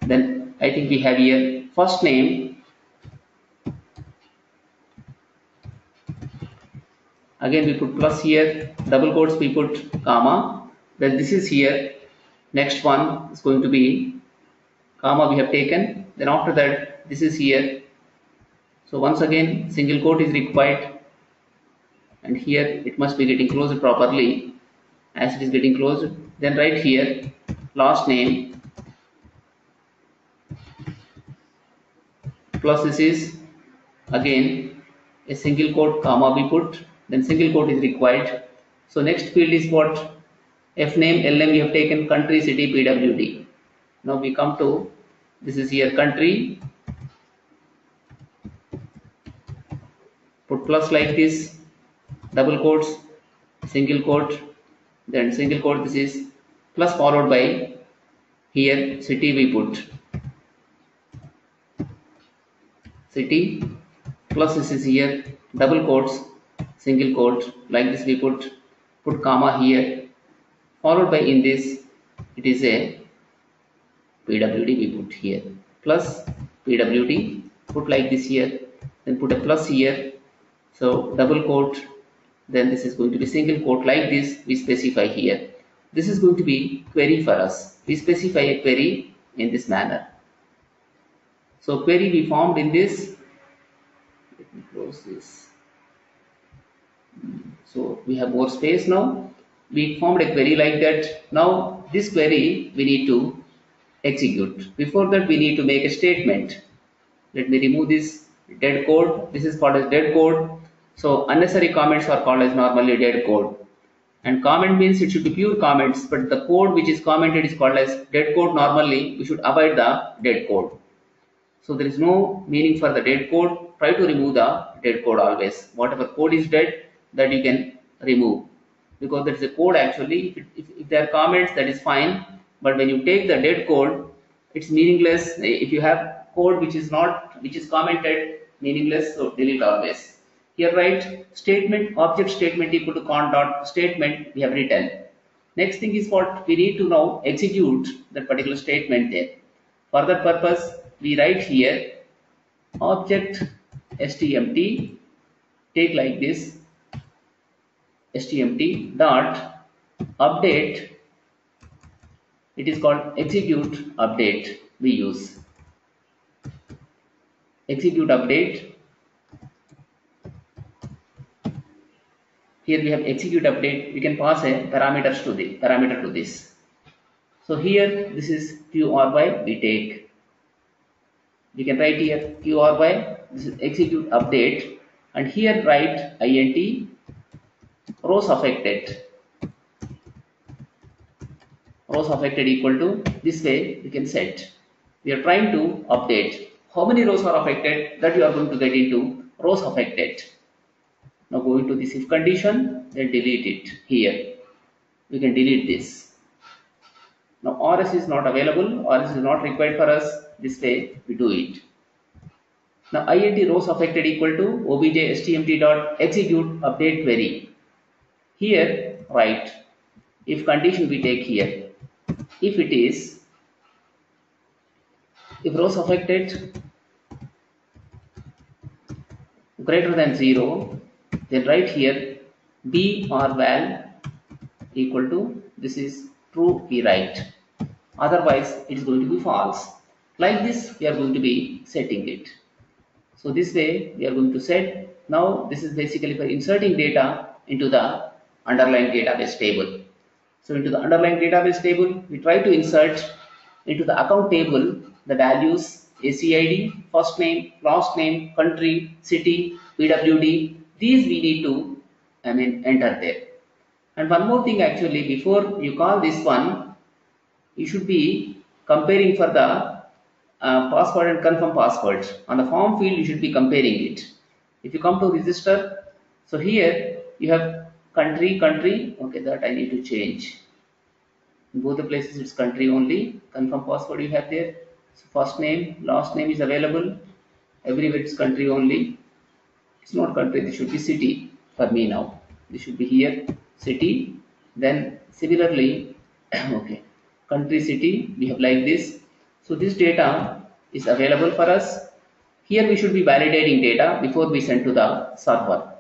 Then I think we have here first name, again we put plus here, double quotes we put comma, then this is here, next one is going to be comma we have taken, then after that this is here. So once again single quote is required and here it must be getting closed properly. As it is getting closed, then right here last name plus this is again a single quote comma we put, then single quote is required. So next field is what? F name, L name we have taken, country, city, PWD. Now we come to, this is here country, put plus like this, double quotes, single quote, then single quote, this is plus followed by here city we put city, plus this is here double quotes, single quote, like this we put comma here, followed by in this it is a PWD we put here, plus PWD, put like this here, then put a plus here, so double quote, then this is going to be single quote, like this we specify here. This is going to be query for us. We specify a query in this manner. So query we formed in this, let me close this. So we have more space now. We formed a query like that. Now this query we need to execute. Before that we need to make a statement. Let me remove this dead code. This is called as dead code. So unnecessary comments are called as normally dead code. And comment means it should be pure comments, but the code which is commented is called as dead code. Normally we should avoid the dead code. So there is no meaning for the dead code. Try to remove the dead code always. Whatever code is dead, that you can remove, because there is a code actually. If there are comments, that is fine, but when you take the dead code, it's meaningless. If you have code which is commented, meaningless, so delete always. Here write statement, object statement equal to con dot statement we have written. Next thing is what we need to now execute that particular statement there. For that purpose, we write here object stmt, take like this stmt dot update. It is called execute update. We use execute update. Here we have execute update. We can pass a parameter to this. So here this is qry we take. We can write here qry. This is execute update, and here write int rows affected. Rows affected equal to, this way we can set. We are trying to update how many rows are affected, that you are going to get into rows affected. Now go into this if condition, then delete it here. We can delete this. Now RS is not available, RS is not required for us. This way we do it. Now int rows affected equal to obj stmt dot execute update query. Here write if condition we take here. If it is, if rows affected greater than 0, then write here b or val equal to, this is true we write, otherwise it is going to be false. Like this we are going to be setting it. So this way we are going to set. Now this is basically for inserting data into the underlying database table. So into the underlying database table, we try to insert into the account table the values ACID, first name, last name, country, city, PWD. These we need to enter there. And one more thing actually, before you call this one, you should be comparing for the password and confirm password. On the form field, you should be comparing it. If you come to register, so here you have country, okay, that I need to change. In both the places it's country only. Confirm password you have there. So first name, last name is available. Everywhere it's country only. It's not country, this should be city for me now. This should be here, city. Then similarly, okay, country, city, we have like this. So this data is available for us. Here we should be validating data before we send to the server.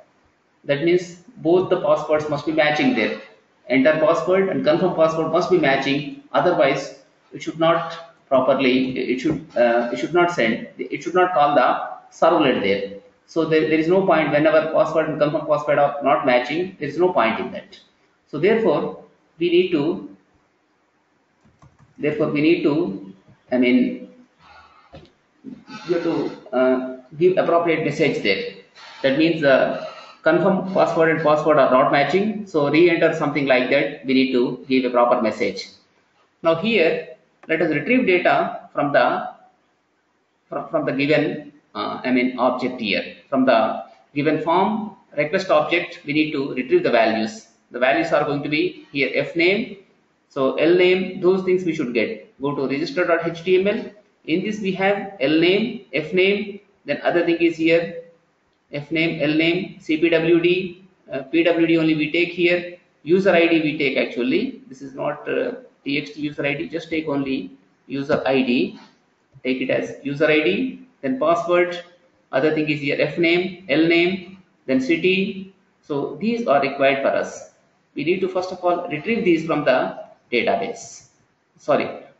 That means both the passwords must be matching there. Enter password and confirm password must be matching. Otherwise, it should not properly. It should not send. It should not call the servlet there. So there is no point whenever password and confirm password are not matching. There is no point in that. So therefore, we need to. You have to give appropriate message there. That means confirm password and password are not matching, so re-enter something like that. We need to give a proper message. Now here let us retrieve data from the given object here. From the given form request object, we need to retrieve the values. The values are going to be here f name, so L name, those things we should get. Go to register.html. In this we have L name, F name, then other thing is here F name, L name, CPWD, PWD only we take here, user ID we take actually. This is not TXT user ID, just take only user ID, take it as user ID, then password, other thing is here F name, L name, then city. So these are required for us. We need to first of all retrieve these from the database.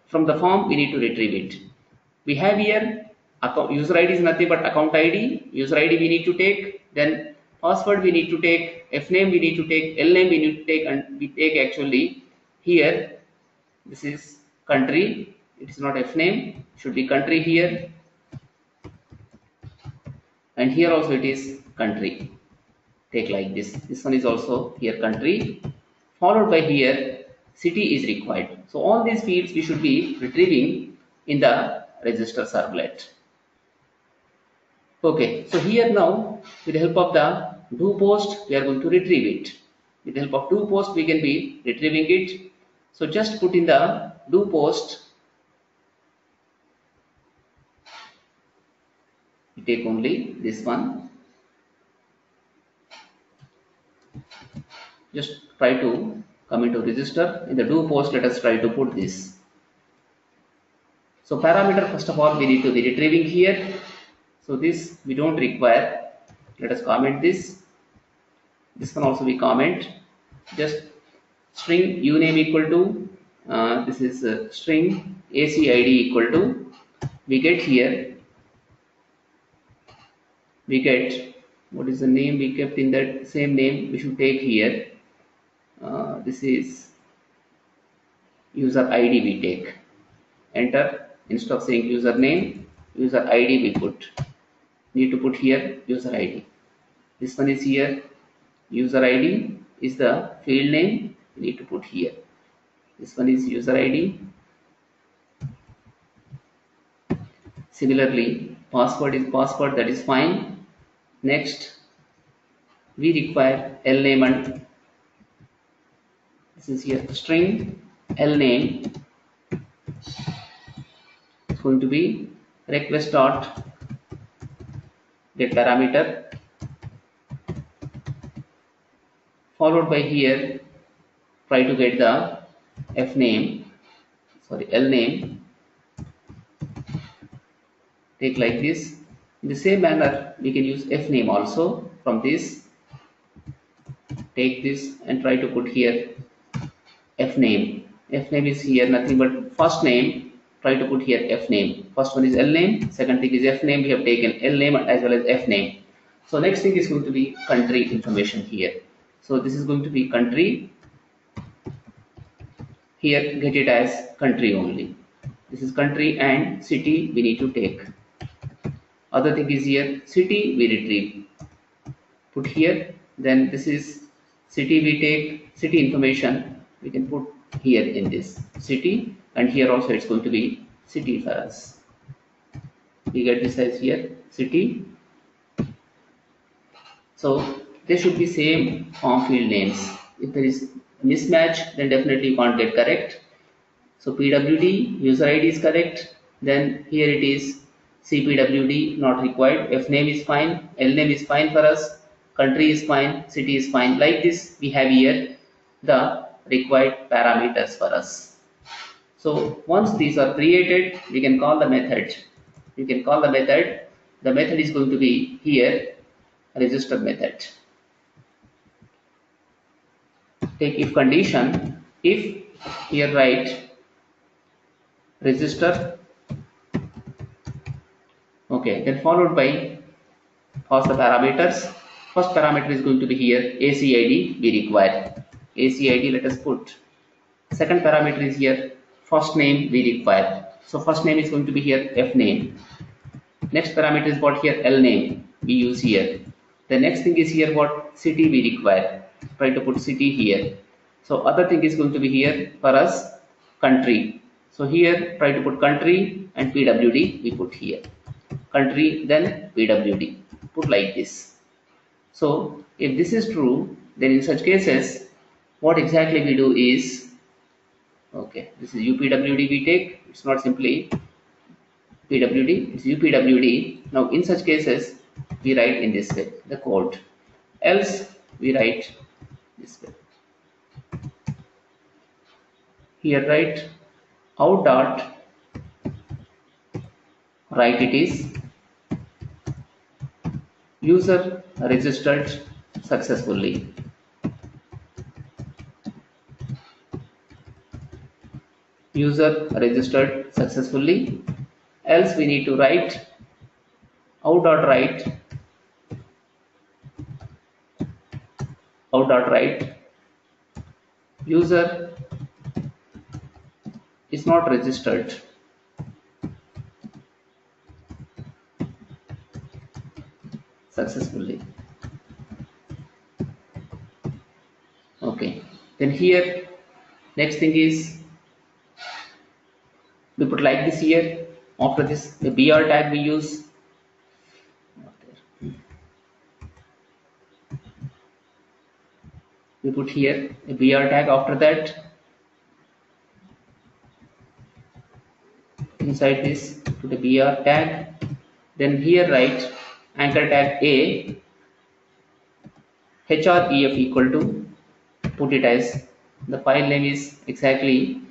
From the form we need to retrieve it. We have here account, user ID is nothing but account ID. User ID we need to take, then password we need to take, F name we need to take, L name we need to take, and we take actually here. This is country. It is not F name. Should be country here, and here also it is country. Take like this. This one is also here country. Followed by here city is required. So all these fields we should be retrieving in the register servlet. Okay, so here now with the help of the do post we are going to retrieve it. With the help of do post we can be retrieving it. So just put in the do post. We take only this one. Just try to come into register. In the do post let us try to put this. So parameter, first of all, we need to be retrieving here. So this we don't require. Let us comment this. This one also we comment. Just string uname equal to this is string ACID equal to, we get here, we get what is the name we kept in that same name we should take here. This is user ID we take. Enter. Instead of saying username, user ID we put. Need to put here user ID. This one is here. User ID is the field name. We need to put here. This one is user ID. Similarly, password is password, that is fine. Next, we require lname, and this is here string lname. It's going to be request dot get parameter, followed by here try to get the lname. Take like this. In the same manner, we can use fname also. From this, take this and try to put here fname. Fname is here nothing but first name. Try to put here fname. First one is lname. Second thing is fname. We have taken lname as well as fname. So next thing is going to be country information here. So this is going to be country. Here get it as country only. This is country, and city we need to take. Other thing is here city we retrieve. Put here. Then this is city we take. City information we can put here in this city, and here also it's going to be city for us. We get this as here city. So they should be same form field names. If there is mismatch, then definitely you can't get correct. So PWD user ID is correct. Then here it is CPWD not required. Fname is fine. Lname is fine for us. Country is fine. City is fine. Like this, we have here the required parameters for us. So once these are created, we can call the method. You can call the method. The method is going to be here register method. Take if condition. If here write register. Okay, then followed by pass the parameters. First parameter is going to be here ACID we require. ACID let us put. Second parameter is here first name we require. So first name is going to be here fname. Next parameter is what here lname we use here. The next thing is here what city we require. Try to put city here. So other thing is going to be here for us country. So here try to put country, and PWD we put here. Country then PWD. Put like this. So if this is true, then in such cases what exactly we do is, okay, this is UPWD we take. It's not simply PWD, it's UPWD. Now in such cases we write in this way the code. Else we write this way. Here write out dot write it is user registered successfully. User registered successfully. Else we need to write out dot write user is not registered successfully. Okay, then here next thing is we put like this here. After this the BR tag we use. We put here a BR tag. After that inside this put a BR tag. Then here write anchor tag A href equal to, put it as the file name is exactly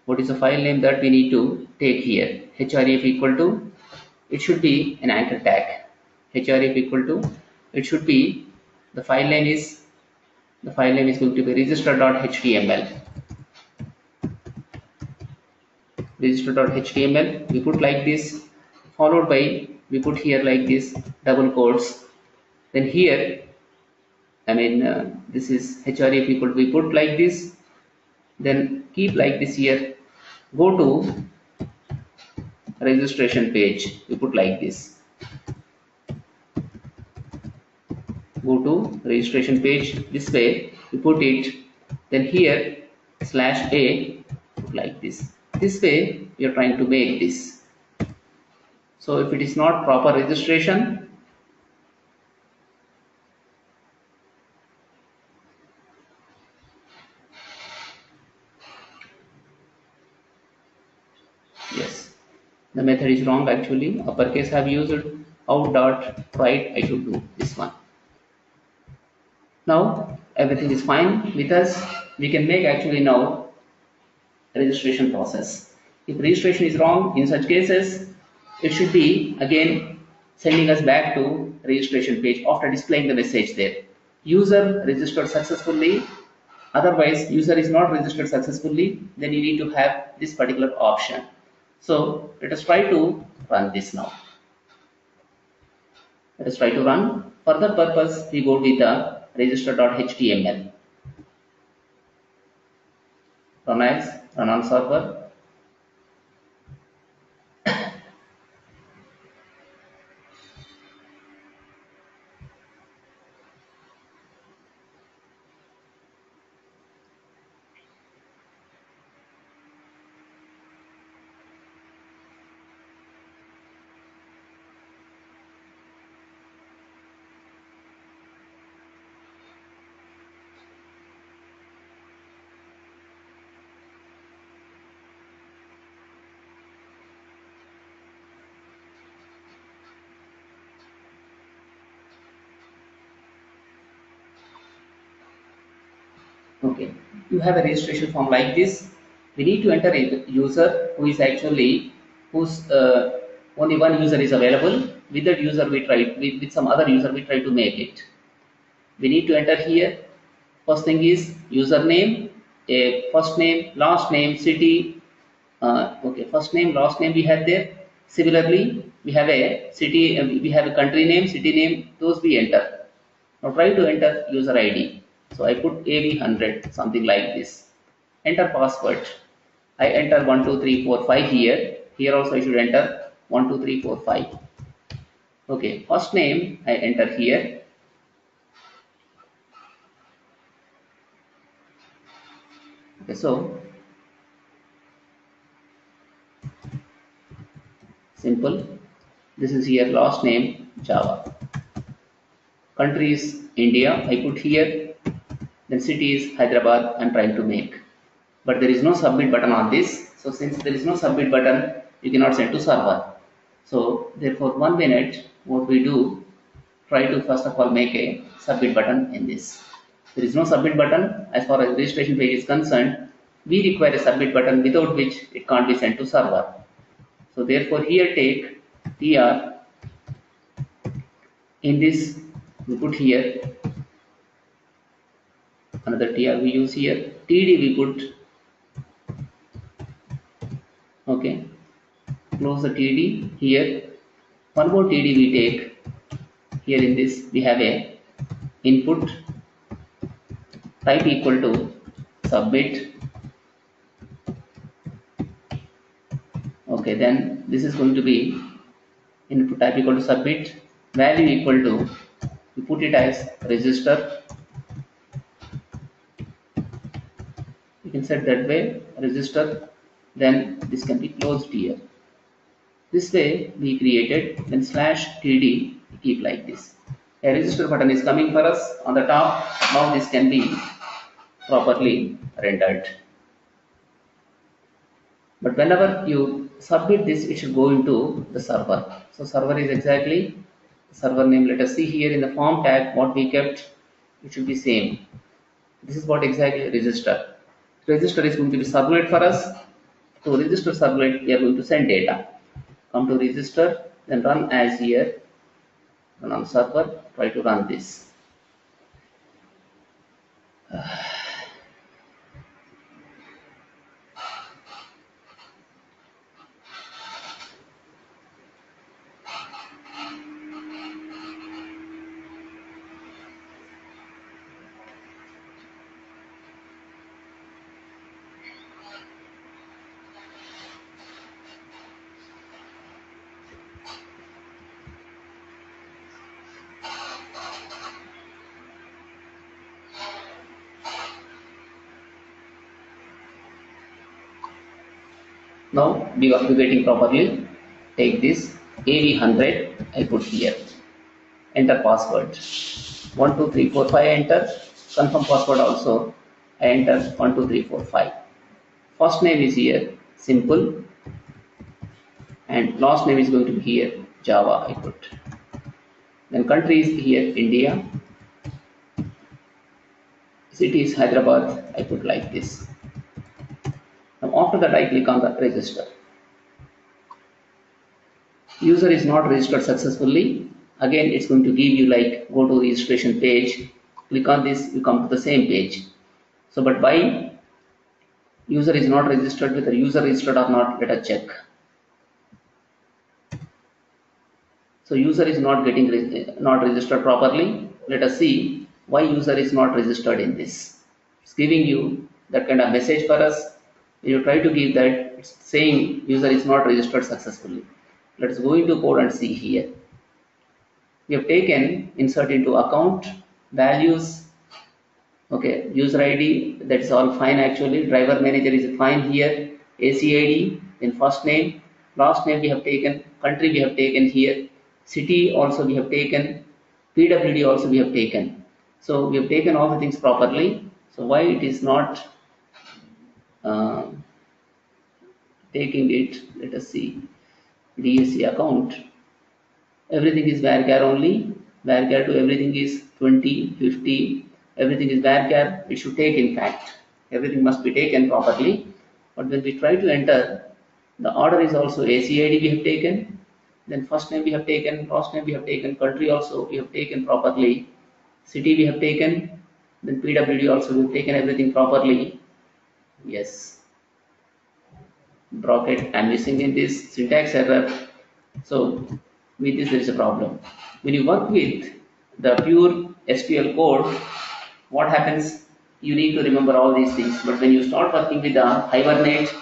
What is the file name that we need to take here? href equal to, it should be an anchor tag. href equal to, it should be, the file name is going to be register.html. Register.html, we put like this, followed by, we put here like this double quotes. Then here, this is href equal to, we put like this, then keep like this here, go to registration page, we put like this, go to registration page, this way we put it, then here /a, put like this. This way we are trying to make this. So if it is not proper registration, yes, the method is wrong actually. Uppercase have used out dot right, I should do this one. Now everything is fine with us. We can make actually now registration process. If registration is wrong, in such cases, it should be again sending us back to registration page after displaying the message there. User registered successfully. Otherwise, user is not registered successfully, then you need to have this particular option. So let us try to run this now. Let us try to run. For that purpose, we go with the register.html. Run on server. Okay, you have a registration form like this. We need to enter a user who is actually, whose only one user is available. With that user we try, with some other user we try to make it. We need to enter here. First thing is username, a first name, last name, city. Okay, first name, last name we have there. Similarly, we have a city, we have a country name, city name. Those we enter. Now try to enter user ID. So I put AB100, something like this. Enter password. I enter 1, 2, 3, 4, 5 here. Here also I should enter 1, 2, 3, 4, 5. Okay, first name I enter here. Okay, so simple. This is here last name Java. Country is India. I put here. Then city is Hyderabad. I'm trying to make. But there is no submit button on this. So since there is no submit button, you cannot send to server. So therefore 1 minute, what we do, try to first of all make a submit button in this. There is no submit button. As far as registration page is concerned, we require a submit button without which it can't be sent to server. So therefore here take tr, in this we put here another tr we use here, td we put, okay, close the td here, one more td we take here. In this we have a input type equal to submit. Okay, then this is going to be input type equal to submit, value equal to, we put it as register. You can set that way, register, then this can be closed here. This way we created, then /td, keep like this. A register button is coming for us on the top. Now this can be properly rendered. But whenever you submit this, it should go into the server. So server is exactly the server name. Let us see here in the form tag what we kept. It should be same. This is what exactly register. Register is going to be servlet for us. To register servlet, we are going to send data. Come to register, then run as here, run on server, try to run this. Now we are waiting properly. Take this AV100, I put here. Enter password. 12345 enter. Confirm password also. I enter 12345. First name is here, simple. And last name is going to be here, Java, I put. Then country is here, India. City is Hyderabad, I put like this. Now after that I click on the register. User is not registered successfully. Again it's going to give you like go to registration page. Click on this, you come to the same page. So but why user is not registered, whether user registered or not, let us check. So user is not getting not registered properly. Let us see why user is not registered in this. It's giving you that kind of message for us. You try to give that, it's saying user is not registered successfully. Let us go into code and see here. We have taken insert into account, values, okay, user ID, that is all fine actually. Driver manager is fine here. ACID, then first name, last name we have taken, country we have taken here, city also we have taken, PWD also we have taken. So we have taken all the things properly. So why it is not taking it? Let us see. DSC account. Everything is varchar only. Varchar to everything is 20, 50. Everything is varchar. It should take in fact. Everything must be taken properly. But when we try to enter, the order is also ACID we have taken. Then first name we have taken, last name we have taken, country also we have taken properly. City we have taken. Then PWD also we have taken everything properly. Yes. Bracket, I'm missing in this syntax error. So with this there is a problem. When you work with the pure SQL code, what happens? You need to remember all these things. But when you start working with the Hibernate,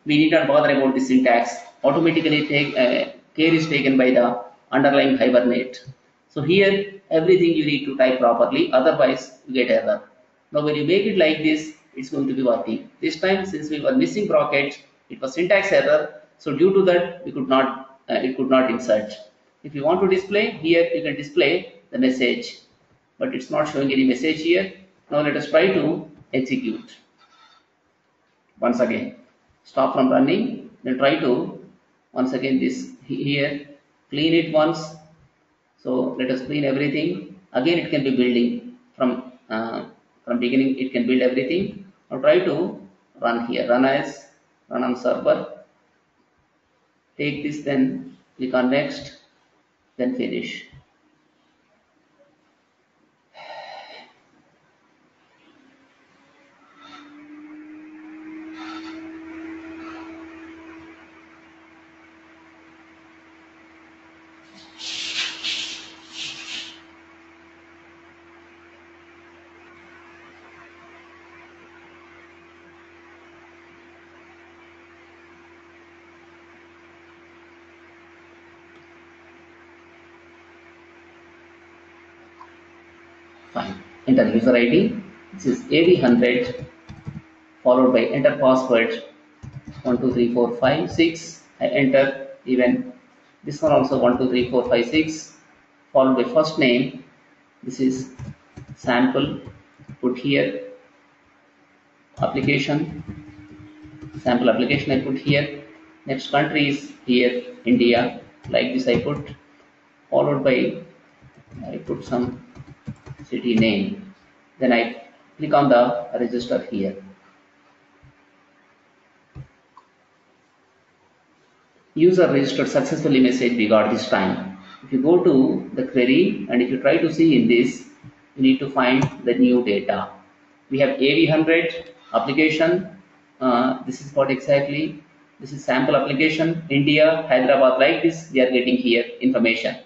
we need not bother about the syntax. Automatically care is taken by the underlying Hibernate. So here everything you need to type properly, otherwise you get error. Now when you make it like this, it's going to be working. This time since we were missing brackets, it was syntax error. So due to that we could not it could not insert. If you want to display here, you can display the message, but it's not showing any message here. Now let us try to execute. Once again, stop from running, then try to once again this here, clean it once. So let us clean everything. Again it can be building from beginning, it can build everything. Now try to run here, run on server. Take this, then click on next, then finish. Fine. Enter user ID. This is AV100 followed by enter password 123456. I enter even this one also 123456 followed by first name. This is sample. Put here application. Sample application I put here. Next country is here India. Like this I put. Followed by I put some city name. Then I click on the register here. user registered successfully message we got this time. If you go to the query and if you try to see in this, you need to find the new data. We have AV100 application. This is what exactly. This is sample application, India, Hyderabad, like this, we are getting here information.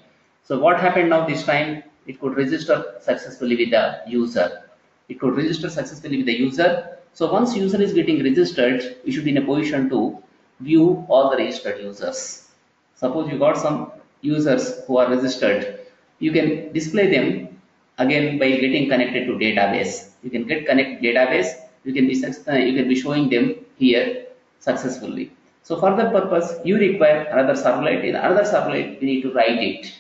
So what happened now this time? It could register successfully with the user. It could register successfully with the user. So once user is getting registered, you should be in a position to view all the registered users. Suppose you got some users who are registered. You can display them again by getting connected to database. You can get connected database. You can be showing them here successfully. So for that purpose, you require another servlet. In another servlet, you need to write it.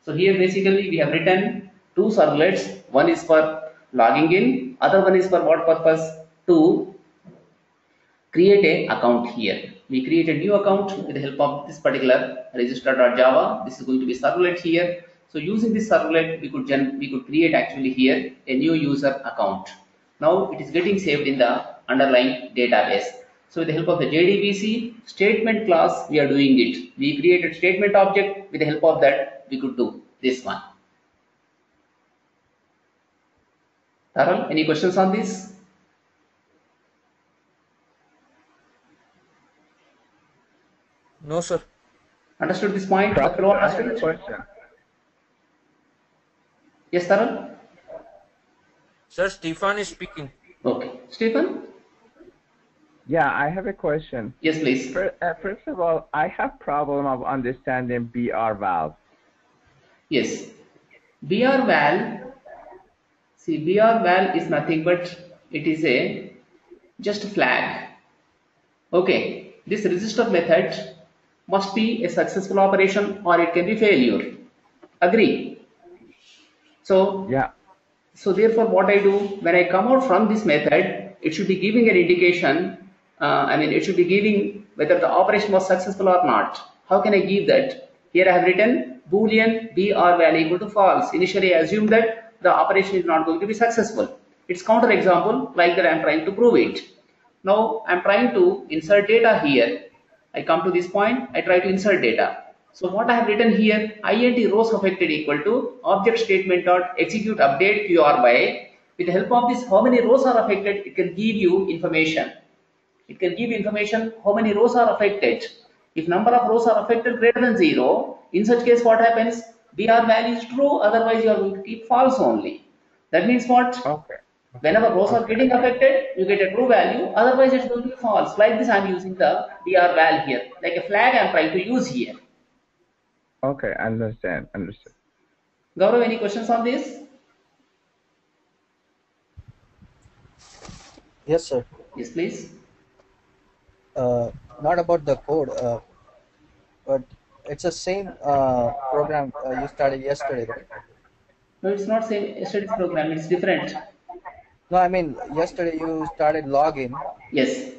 So here basically we have written two servlets. One is for logging in, other one is for what purpose? To create a account here. We create a new account with the help of this particular register.java. This is going to be servlet here. So using this servlet, we could create actually here a new user account. Now it is getting saved in the underlying database. So with the help of the JDBC statement class, we are doing it. We created statement object. With the help of that, we could do this one. Taral, any questions on this? No, sir. Understood this point? I have a question. Yes, Taral? Sir, Stefan is speaking. Okay. Stephen? Yeah, I have a question. Yes, please. First of all, I have problem of understanding BR valve. Yes. BR val, see, BR val is nothing but it is a just flag. Okay. This register method must be a successful operation or it can be failure. Agree? So, Yeah. so therefore what I do when I come out from this method, it should be giving an indication. It should be giving whether the operation was successful or not. How can I give that? Here I have written boolean BR value equal to false. Initially I assume that the operation is not going to be successful. It's counter example like that I am trying to prove it. Now I am trying to insert data here. I come to this point, I try to insert data. So what I have written here, int rows affected equal to object statement dot execute update QR by. With the help of this, how many rows are affected, it can give you information. It can give information how many rows are affected. If number of rows are affected greater than 0, in such case what happens? BR value is true, otherwise you are going to keep false only. That means what? Okay. Whenever rows are getting affected, you get a true value, otherwise it's going to be false. Like this I am using the BR val here, like a flag I am trying to use here. Okay, understood. Gaurav, any questions on this? Yes, sir. Yes, please. Not about the code, but it's the same program you started yesterday, right? No, it's not same yesterday's program, it's different. No, I mean, yesterday you started login. Yes.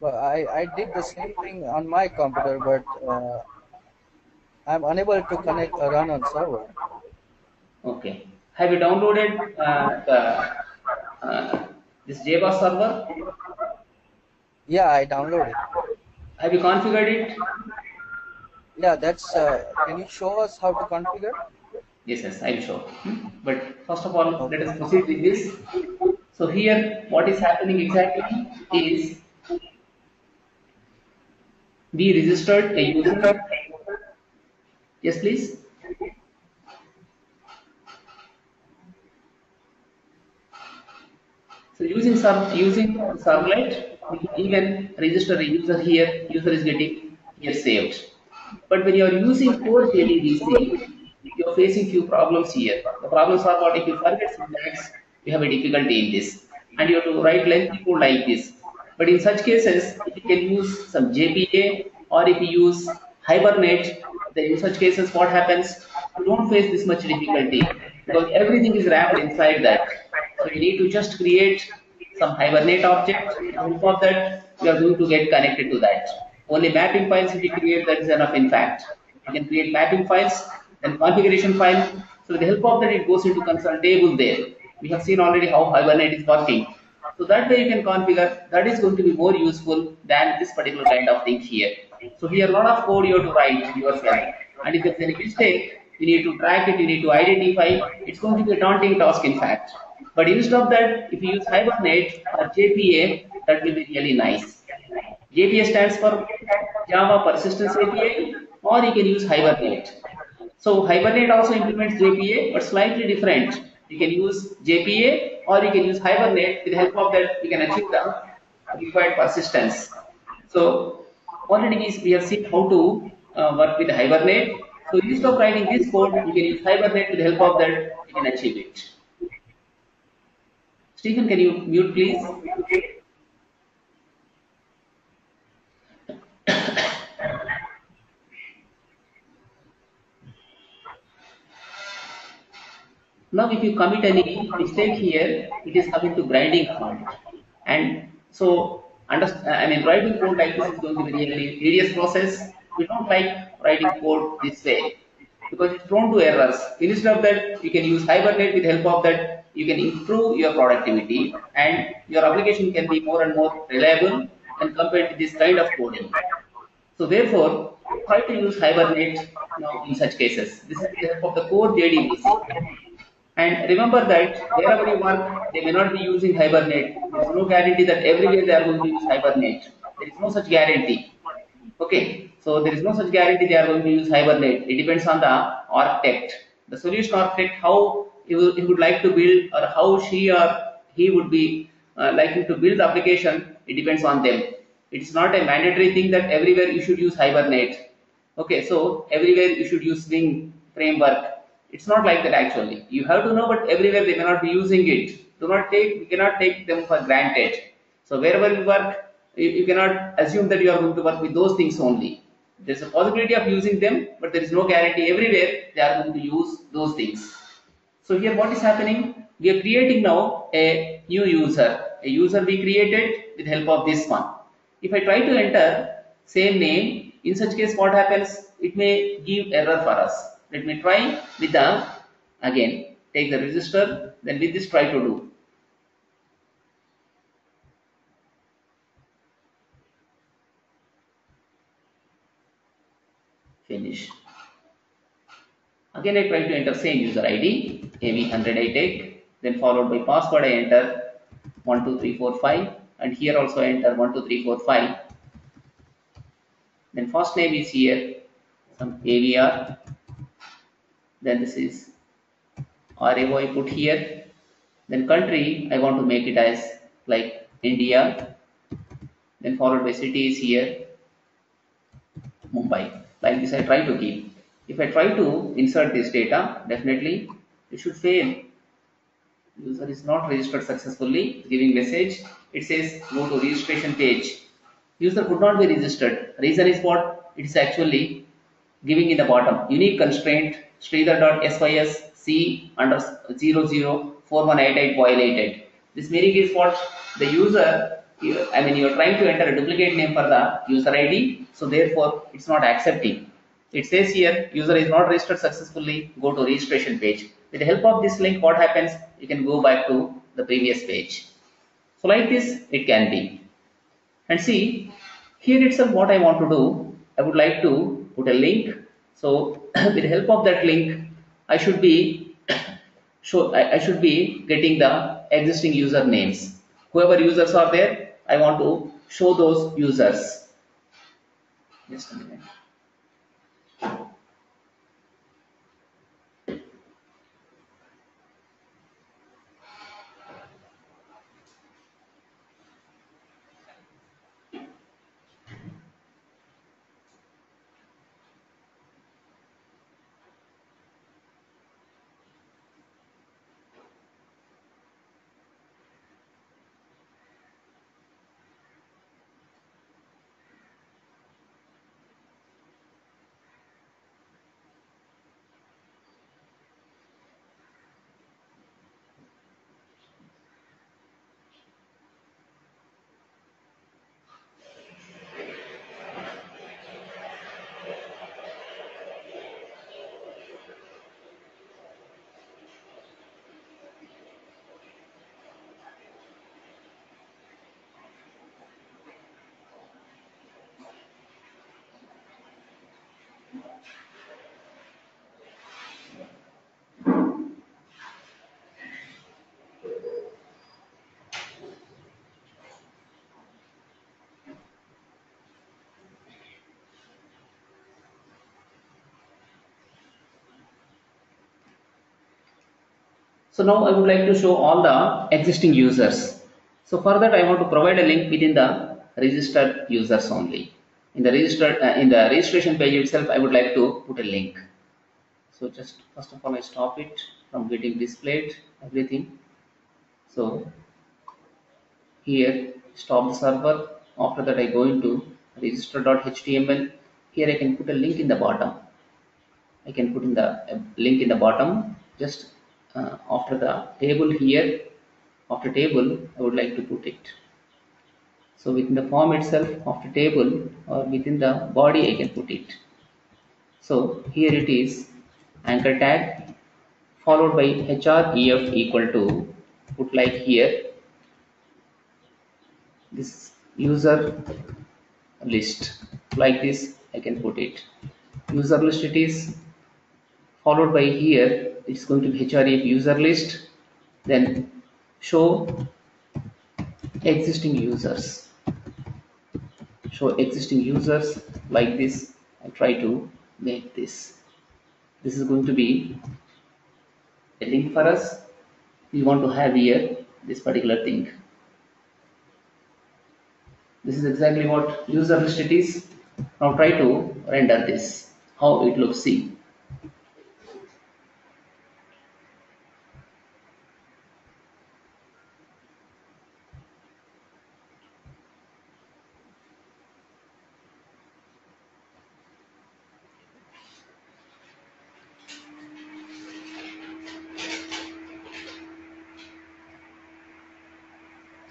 But I did the same thing on my computer, but I'm unable to run on server. Okay. Have you downloaded this JBoss server? Yeah, I downloaded. Have you configured it? Yeah, that's. Can you show us how to configure? Yes, I will show. But first of all, let us proceed with this. So here, what is happening exactly is we registered a user. Yes, please. So using servlet, we can even register a user here. User is getting here saved. But when you are using core JDBC, you are facing few problems here. The problems are what? If you forget syntax, you have a difficulty in this, and you have to write lengthy code like this. But in such cases, if you can use some JPA or if you use Hibernate, then in such cases, what happens? You don't face this much difficulty because everything is wrapped inside that. So you need to just create some Hibernate object, and for that, you are going to get connected to that. Only mapping files if you create, that is enough. In fact, you can create mapping files and configuration file. So with the help of that, it goes into console table there. We have seen already how Hibernate is working. So that way you can configure. That is going to be more useful than this particular kind of thing here. So here a lot of code you have to write yourself. And if there's any mistake, you need to track it, you need to identify. It's going to be a daunting task in fact. But instead of that, if you use Hibernate or JPA, that will be really nice. JPA stands for Java Persistence API, or you can use Hibernate. So Hibernate also implements JPA, but slightly different. You can use JPA or you can use Hibernate. With the help of that, you can achieve the required persistence. So already we have seen how to work with Hibernate. So instead of writing this code, you can use Hibernate. With the help of that, you can achieve it. Stephen, can you mute please? Now, if you commit any mistake here, it is coming to grinding halt. And so, writing code like this is going to be really tedious process. We don't like writing code this way because it's prone to errors. Instead of that, you can use Hibernate. With the help of that, you can improve your productivity and your application can be more and more reliable and compared to this kind of coding. So therefore, try to use Hibernate now in such cases. This is with the help of the core JDBC. And remember that wherever you work, they may not be using Hibernate. There is no guarantee that everywhere they are going to use Hibernate. There is no such guarantee. Okay, so there is no such guarantee they are going to use Hibernate. It depends on the architect, the solution architect, how he would like to build or how she or he would be liking to build the application. It depends on them. It's not a mandatory thing that everywhere you should use Hibernate. Okay, so everywhere you should use Swing framework. It's not like that actually. You have to know, but everywhere they may not be using it. We cannot take them for granted. So wherever you work, you cannot assume that you are going to work with those things only. There's a possibility of using them, but there is no guarantee everywhere they are going to use those things. So here what is happening? We are creating now a new user. A user we created with the help of this one. If I try to enter same name, in such case what happens? It may give error for us. Let me try with the, again, take the register, then with this try to do. Finish. Again I try to enter same user ID, AB100 I take, then followed by password I enter 12345 and here also I enter 12345. Then first name is here, some AVR, then this is RAO I put here, then country I want to make it as like India, then followed by city is here Mumbai. Like this I try to keep. If I try to insert this data, definitely it should fail. User is not registered successfully, giving message. It says go to registration page. User could not be registered. Reason is what? It is actually giving in the bottom unique constraint Sridhar.sys C under 004188 violated. This meaning is what? The user, you are trying to enter a duplicate name for the user ID, so therefore it's not accepting. It says here user is not registered successfully, go to registration page. With the help of this link, what happens? You can go back to the previous page. So like this it can be. And see, here itself what I want to do, I would like to put a link. So with the help of that link, I should be I should be getting the existing user names. Whoever users are there, I want to show those users. Just a minute. So now I would like to show all the existing users. So for that I want to provide a link within the registered users only. In the registration page itself, I would like to put a link. So just first of all I stop it from getting displayed everything. So here stop the server. After that I go into register.html. Here I can put a link in the bottom. I can put in the link in the bottom. Just after the table here, after table I would like to put it. So within the form itself, after table or within the body I can put it. So here it is, anchor tag followed by href equal to, put like here, this user list, like this I can put it. User list it is, followed by here it's going to be href user list, then show existing users. Show existing users, like this. I try to make this. This is going to be a link for us. We want to have here this particular thing. This is exactly what user list it is. Now try to render this, how it looks. See.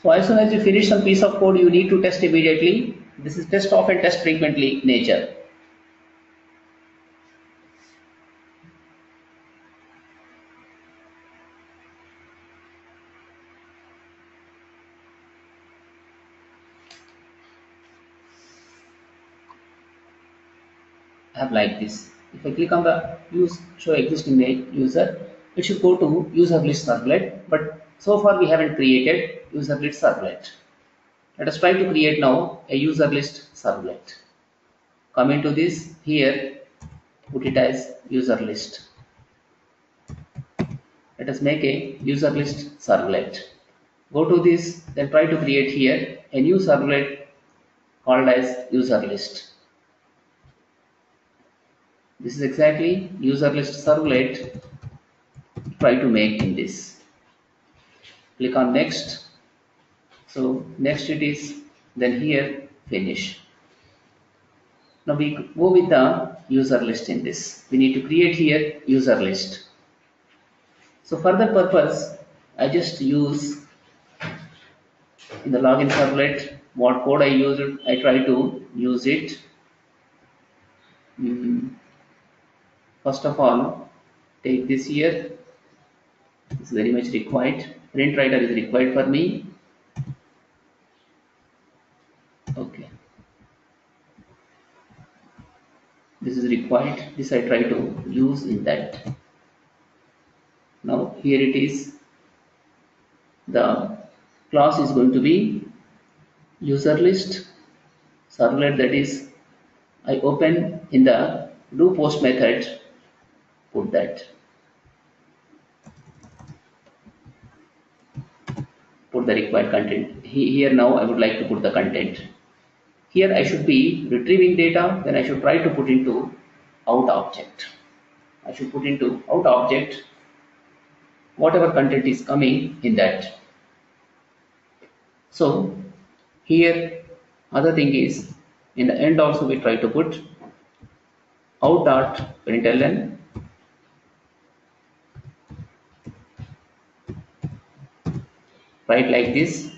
So as soon as you finish some piece of code, you need to test immediately. This is test often, test frequently nature. I have like this. If I click on the use show existing user, it should go to user list servlet. But so far we haven't created user list servlet. Let us try to create now a user list servlet. Come into this here, put it as user list. Let us make a user list servlet. Go to this, then try to create here a new servlet called as user list. This is exactly user list servlet. Try to make in this. Click on next. So next it is, then here finish. Now we go with the user list in this. We need to create here user list. So for that purpose, I just use in the login servlet what code I used. I try to use it. First of all, take this here. It's very much required. Print writer is required for me. Okay. This is required. This I try to use in that. Now here it is. The class is going to be user list servlet, that is I open in the do post method, put that. Put the required content. Here now I would like to put the content. Here I should be retrieving data, then I should try to put into out object. I should put into out object whatever content is coming in that. So here other thing is, in the end also we try to put out.println right like this.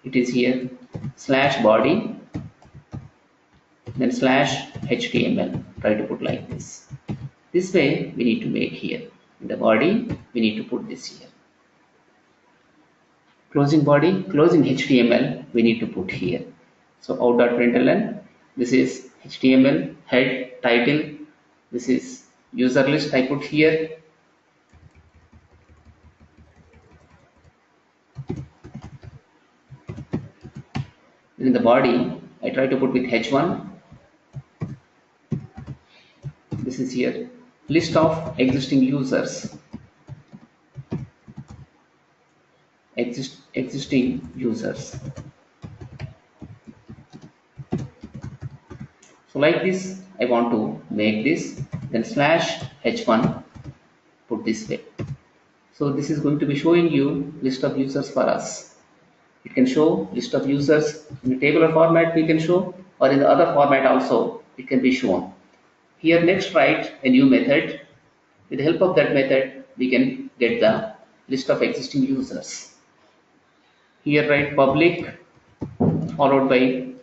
It is here slash body, then slash html. Try to put like this. This way we need to make here. In the body we need to put this here. Closing body, closing html we need to put here. So out.println, this is html head title, this is user list I put here. In the body I try to put with h1. This is here list of existing users. existing users. So like this, I want to make this, then slash h1, put this way. So this is going to be showing you list of users for us. It can show list of users in a tabular format we can show, or in the other format also it can be shown. Here next write a new method. With the help of that method we can get the list of existing users. Here write public followed by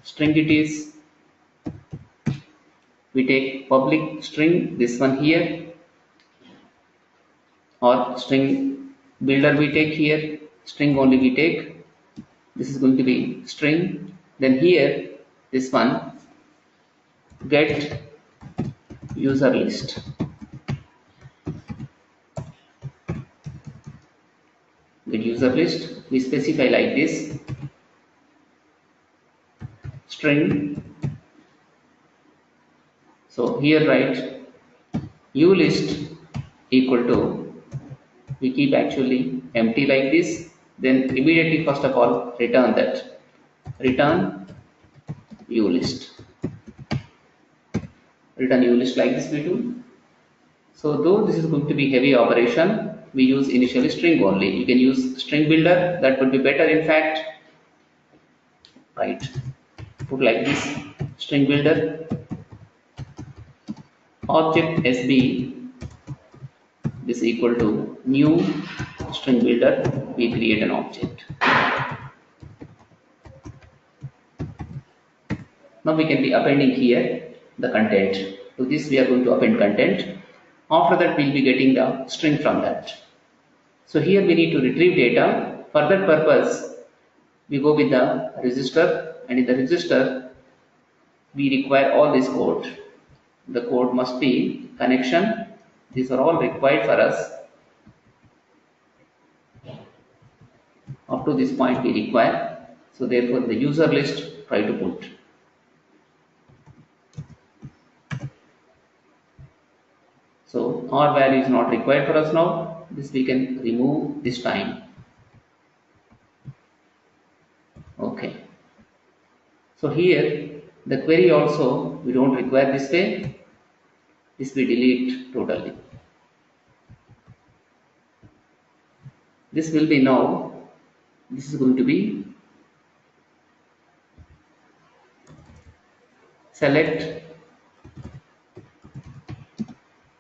string it is. We take public string, this one here, or string builder we take here, string only we take. This is going to be string. Then here this one get user list. Get user list, we specify like this, string. So here write ulist equal to, we keep actually empty like this, then immediately first of all return that, return ulist. Return ulist like this we do. So though this is going to be heavy operation, we use initially string only. You can use string builder, that would be better in fact. Right, put like this, string builder, object sb, this equal to new string builder, we create an object. Now we can be appending here the content. To this we are going to append content. After that we will be getting the string from that. So here we need to retrieve data. For that purpose we go with the register, and in the register we require all this code. The code must be connection. These are all required for us. Up to this point we require. So therefore the user list try to put. So our value is not required for us now. This we can remove this time. Okay. So here the query also we don't require this way. This we delete totally. This will be now. This is going to be select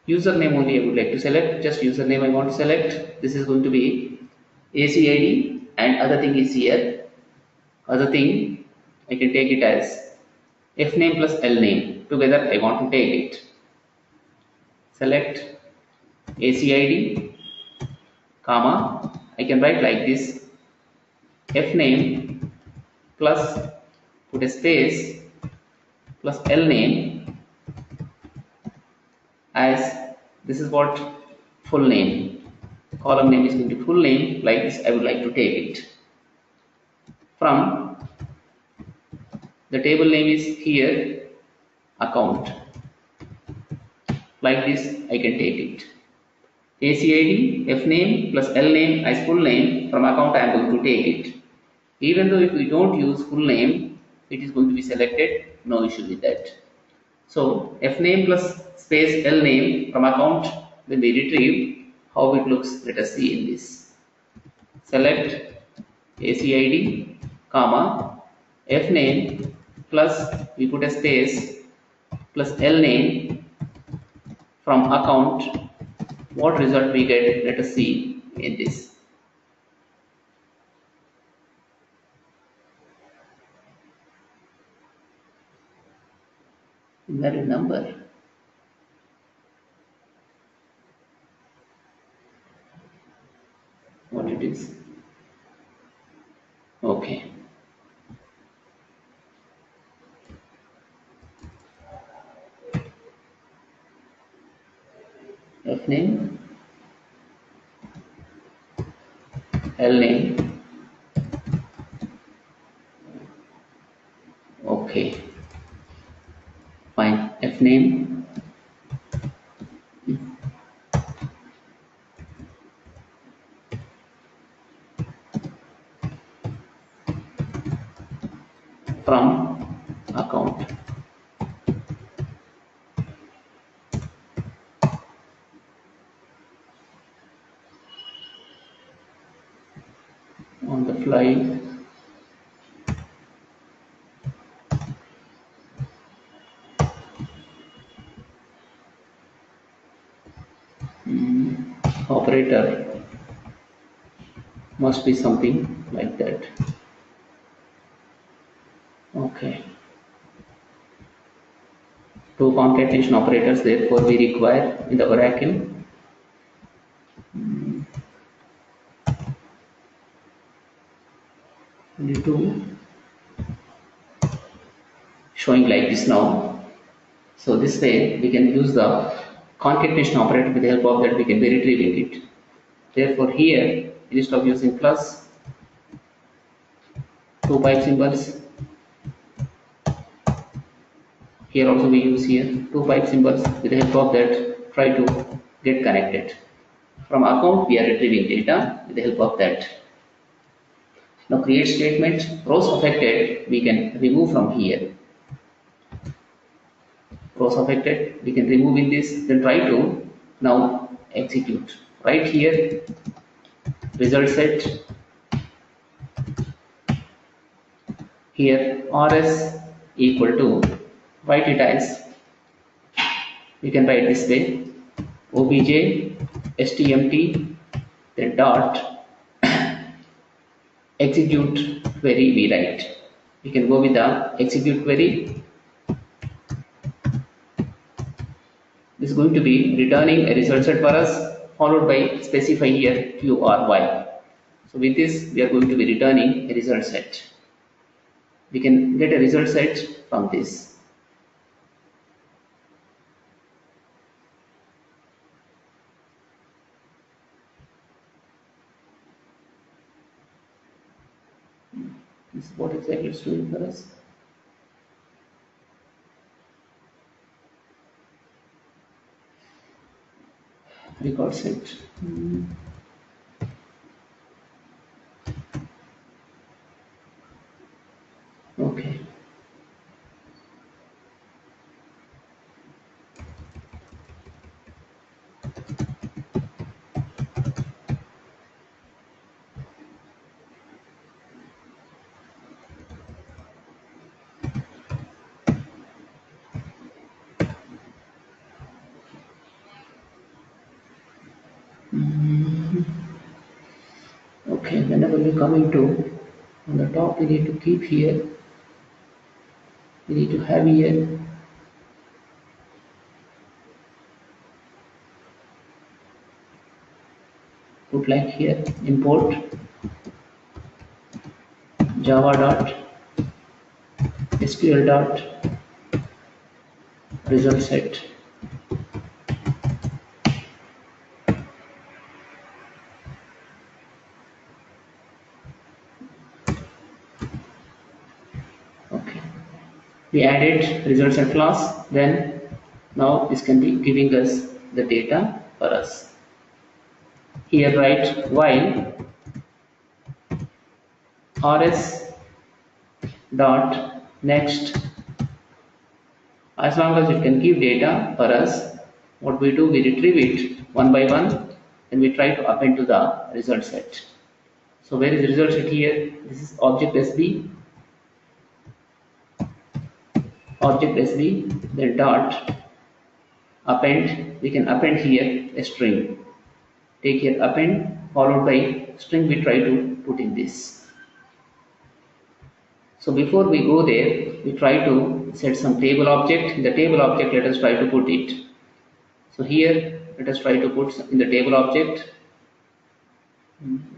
username only. I would like to select just username. I want to select. This is going to be ACID, and other thing is here. Other thing I can take it as fname plus lname together. I want to take it. Select ACID, comma. I can write like this: fname plus put a space plus lname as this is what full name. Column name is going to be full name like this. I would like to take it. From the table name is here account. Like this I can take it. ACID, fname plus lname as full name. From account I am going to take it. Even though if we don't use full name, it is going to be selected. No issue with that. So fname plus space lname from account will be retrieved. How it looks, let us see in this. Select ACID, comma, fname plus we put a space plus lname from account. What result we get? Let us see in this. Invalid number. What it is? Okay. Fname, lname. Okay. Fine. Fname. from account. On the fly. Operator must be something like that. Okay. Two concatenation operators therefore we require in the Oracle. Only two. Showing like this now. So this way we can use the concatenation operator. With the help of that we can be retrieving it. Therefore here instead of using plus, two pipe symbols. Here also we use here two pipe symbols. With the help of that try to get connected. From account we are retrieving data with the help of that. Now create statement. Rows affected we can remove from here. Rows affected we can remove in this. Then try to now execute. Right here result set. Here rs equal to, write it as, we can write this way, obj stmt then dot execute query we write. We can go with the execute query. This is going to be returning a result set for us, followed by specify here q or y. So with this we are going to be returning a result set. We can get a result set from this. This is what exactly it's doing for us. Record set. Okay. Okay, whenever we come into on the top, we need to keep here. We need to have here put like here import java dot sql dot result set. Okay, we added result set class. Then now this can be giving us the data for us. Here write while rs dot next. As long as it can give data for us, what we do, we retrieve it one by one and we try to append to the result set. So where is the result set here? This is object SB, then dot append. We can append here a string. Take here append followed by string we try to put in this. So before we go there, we try to set some table object. In the table object, let us try to put it. So here, let us try to put in the table object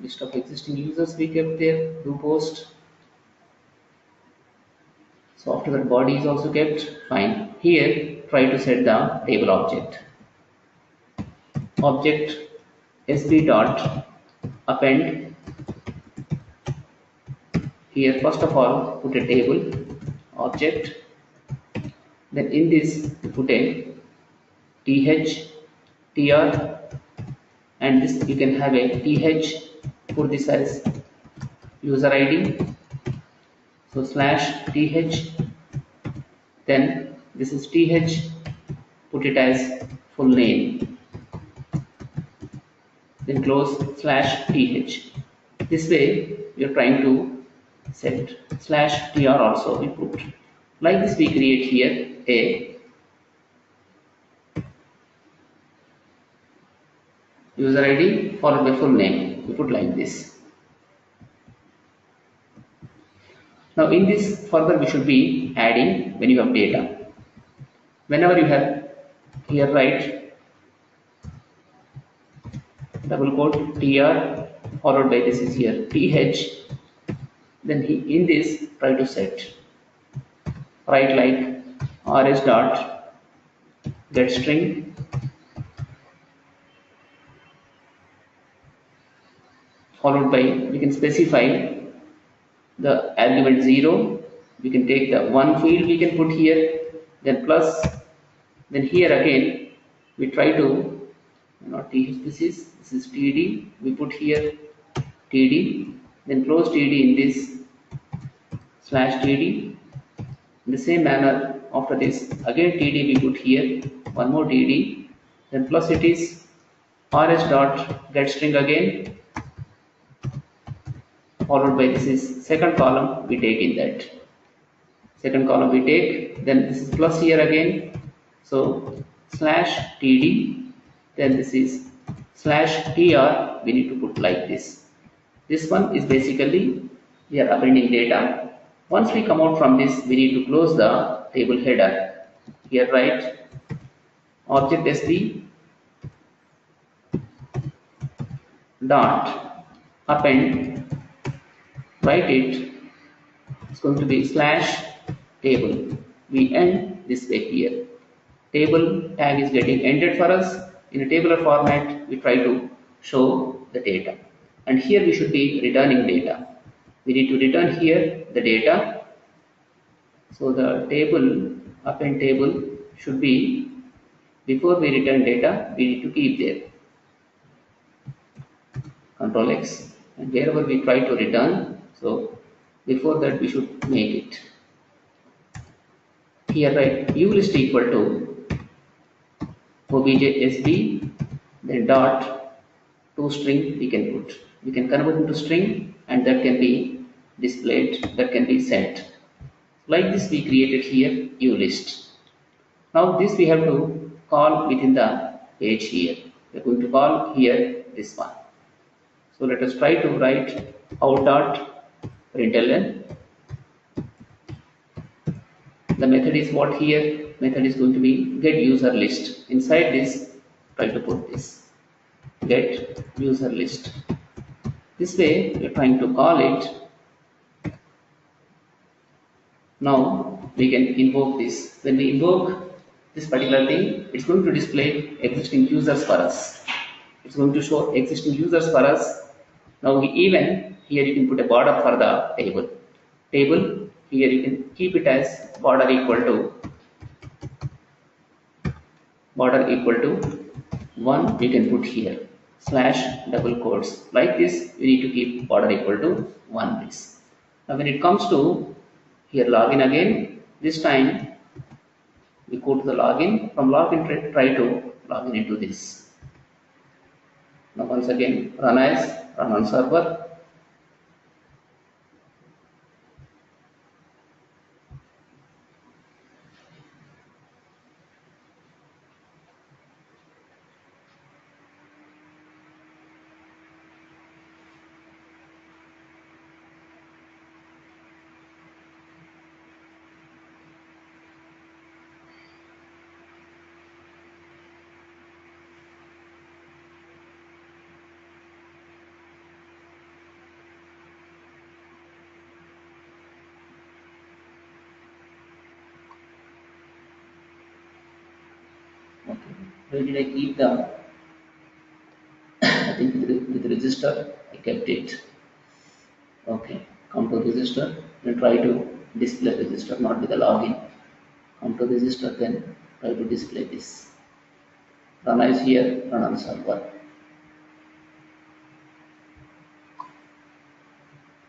list of existing users we kept there, do post. So after that, body is also kept. Fine. Here, try to set the table object. Object sb dot append. Here, first of all, put a table object. Then in this, put a th, tr, and this you can have a th. Put this as user ID. So slash th, then this is th, put it as full name, then close slash th. This way we are trying to set slash tr also we put. Like this we create here a user ID followed by full name. We put like this. Now in this further we should be adding when you have data. Whenever you have here write double quote tr followed by this is here th, then in this try to set write like rs dot get string followed by we can specify the argument 0, we can take the one field we can put here, then plus, then here again we try to not th, this is td, we put here td, then close td in this slash td. In the same manner after this again td we put here one more td, then plus it is rs dot get string again followed by this is second column we take in that second column we take, then this is plus here again, so slash td, then this is slash tr, we need to put like this. This one is basically we are appending data. Once we come out from this we need to close the table header. Here write object sd dot append, write it's going to be slash table. We end this way here. Table tag is getting ended for us. In a tabular format we try to show the data, and here we should be returning data. We need to return here the data, so the table append table should be before we return data we need to keep there Control X, and wherever we try to return, so before that we should make it here write ulist equal to obj sb, then dot to string we can put, we can convert into string and that can be displayed, that can be sent. Like this we created here ulist. Now this we have to call within the page here. We are going to call here this one. So let us try to write out dot println. The method is what here? Method is going to be get user list. Inside this, try to put this get user list. This way we are trying to call it. Now we can invoke this. When we invoke this particular thing, it's going to display existing users for us. It's going to show existing users for us. Now even here you can put a border for the table. Table here you can keep it as border equal to 1. We can put here slash double quotes. Like this we need to keep border equal to 1 this. Now when it comes to here login again, this time we go to the login. From login try to login into this. Now once again run on server. Okay. Where did I keep the? I think with the register I kept it. Okay. Come to register and try to display register, not with the login. Come to register, then try to display this. Run as here, run on server.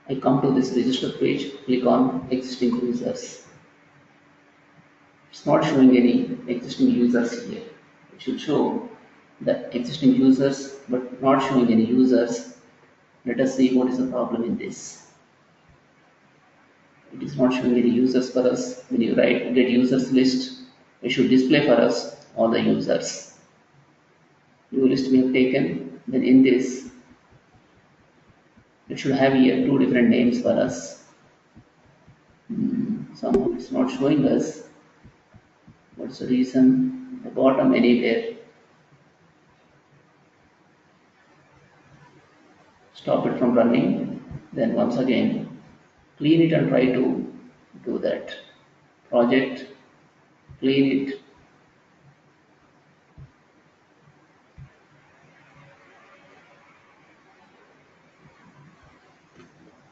I come to this register page, click on existing users. It's not showing any existing users here. It should show the existing users but not showing any users. Let us see what is the problem in this. It is not showing any users for us. When you write get users list, it should display for us all the users. New list we have taken, then in this it should have here two different names for us. Somehow it's not showing us. What's the reason? The bottom anywhere. Stop it from running. Then once again clean it and try to do that. Project, clean it.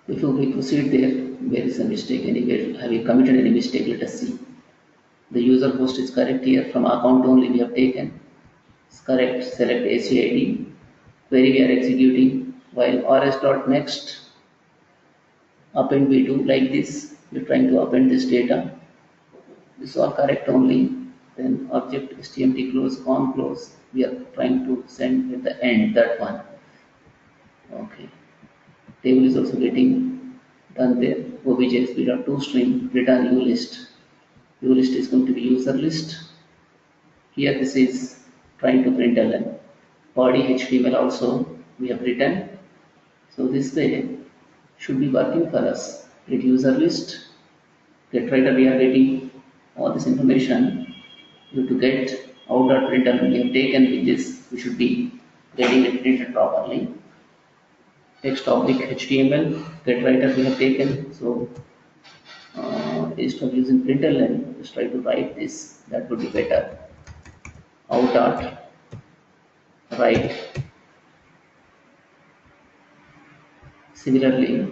Before we proceed there is a mistake anywhere. Have you committed any mistake? Let us see. The user host is correct here. From account only we have taken. It's correct. Select ACID. Query we are executing. While rs.next append we do like this. We're trying to append this data. This is all correct only. Then object stmt close on close. We are trying to send at the end that one. Okay. Table is also getting done there. Obj speed.toString return uList. uList is going to be user list. Here this is trying to print ln. Body HTML also we have written. So this way should be working for us. Get user list. Get writer we are getting all this information. You have to get out.println we have taken with this. We should be getting it printed properly. Text oblique HTML, get writer we have taken. So instead of using println, just try to write this. That would be better. Out dot write. Similarly,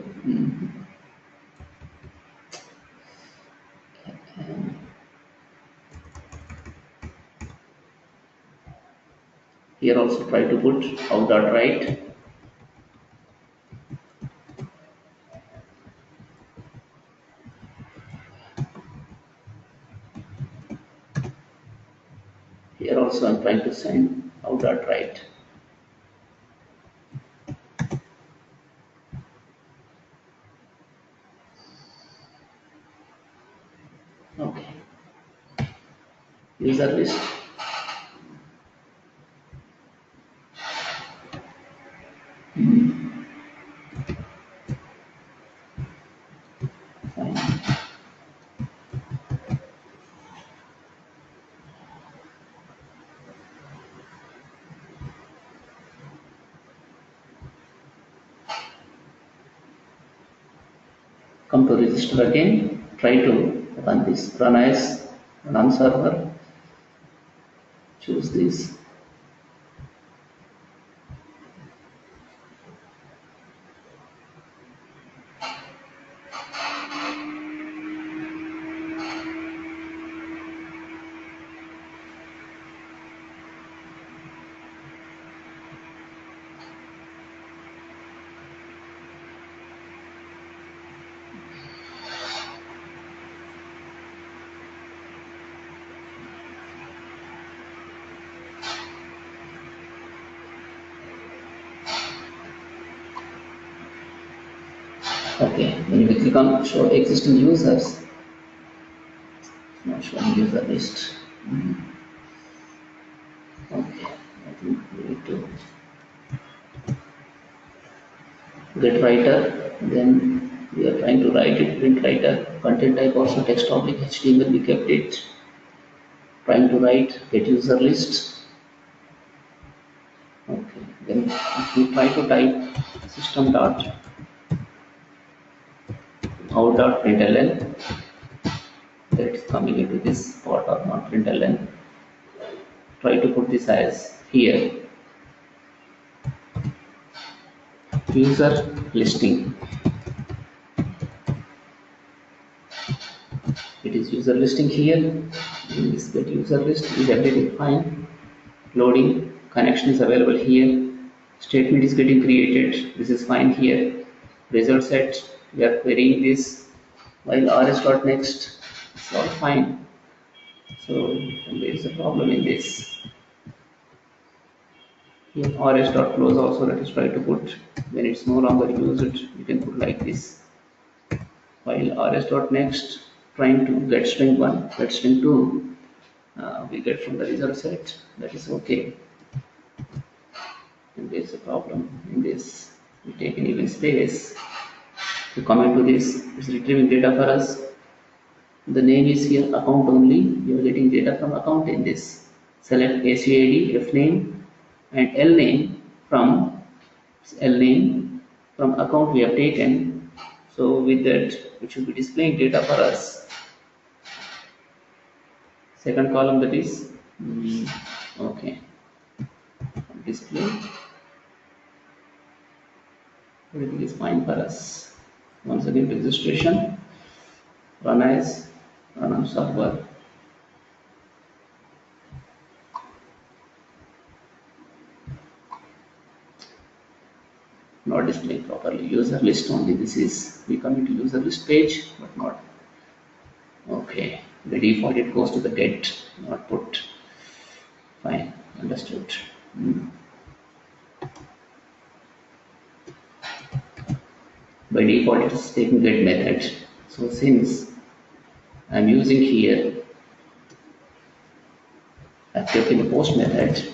here also try to put out dot write. Here also I'm trying to send out dot write. Okay. User list. Fine. Come to register again, try to run this, run as run server, choose this. Okay, when we click on show existing users, it's not showing user list. Okay, I think we need to get writer, then we are trying to write it, print writer, content type also text oblique HTML, we kept it. Trying to write get user list. Okay, then if we try to type system dot out dot println, that's coming into this part of not println. Try to put this as here user listing. It is user listing here. In this get user list is everything fine. Loading connection is available here. Statement is getting created. This is fine here. result set. We are querying this while rs.next. It's all fine. So there is a problem in this. Here rs.close also, let us try to put when it's no longer used, you can put like this. While rs.next trying to get string 1, get string 2, we get from the result set. That is okay. And there is a problem in this. We take an even space to come into this. It's retrieving data for us. The name is here account only. You are getting data from account in this. Select ACID, F name, and L name from account we have taken. So with that, it should be displaying data for us. Second column, that is okay. Display. Everything is fine for us. Once again, registration. Run on server. Not displaying properly. User list only. This is, we come into user list page, but not. Okay. The default it goes to the get, not put. Fine. Understood. By default it is taking get method. So since I am using here, I have kept in the post method.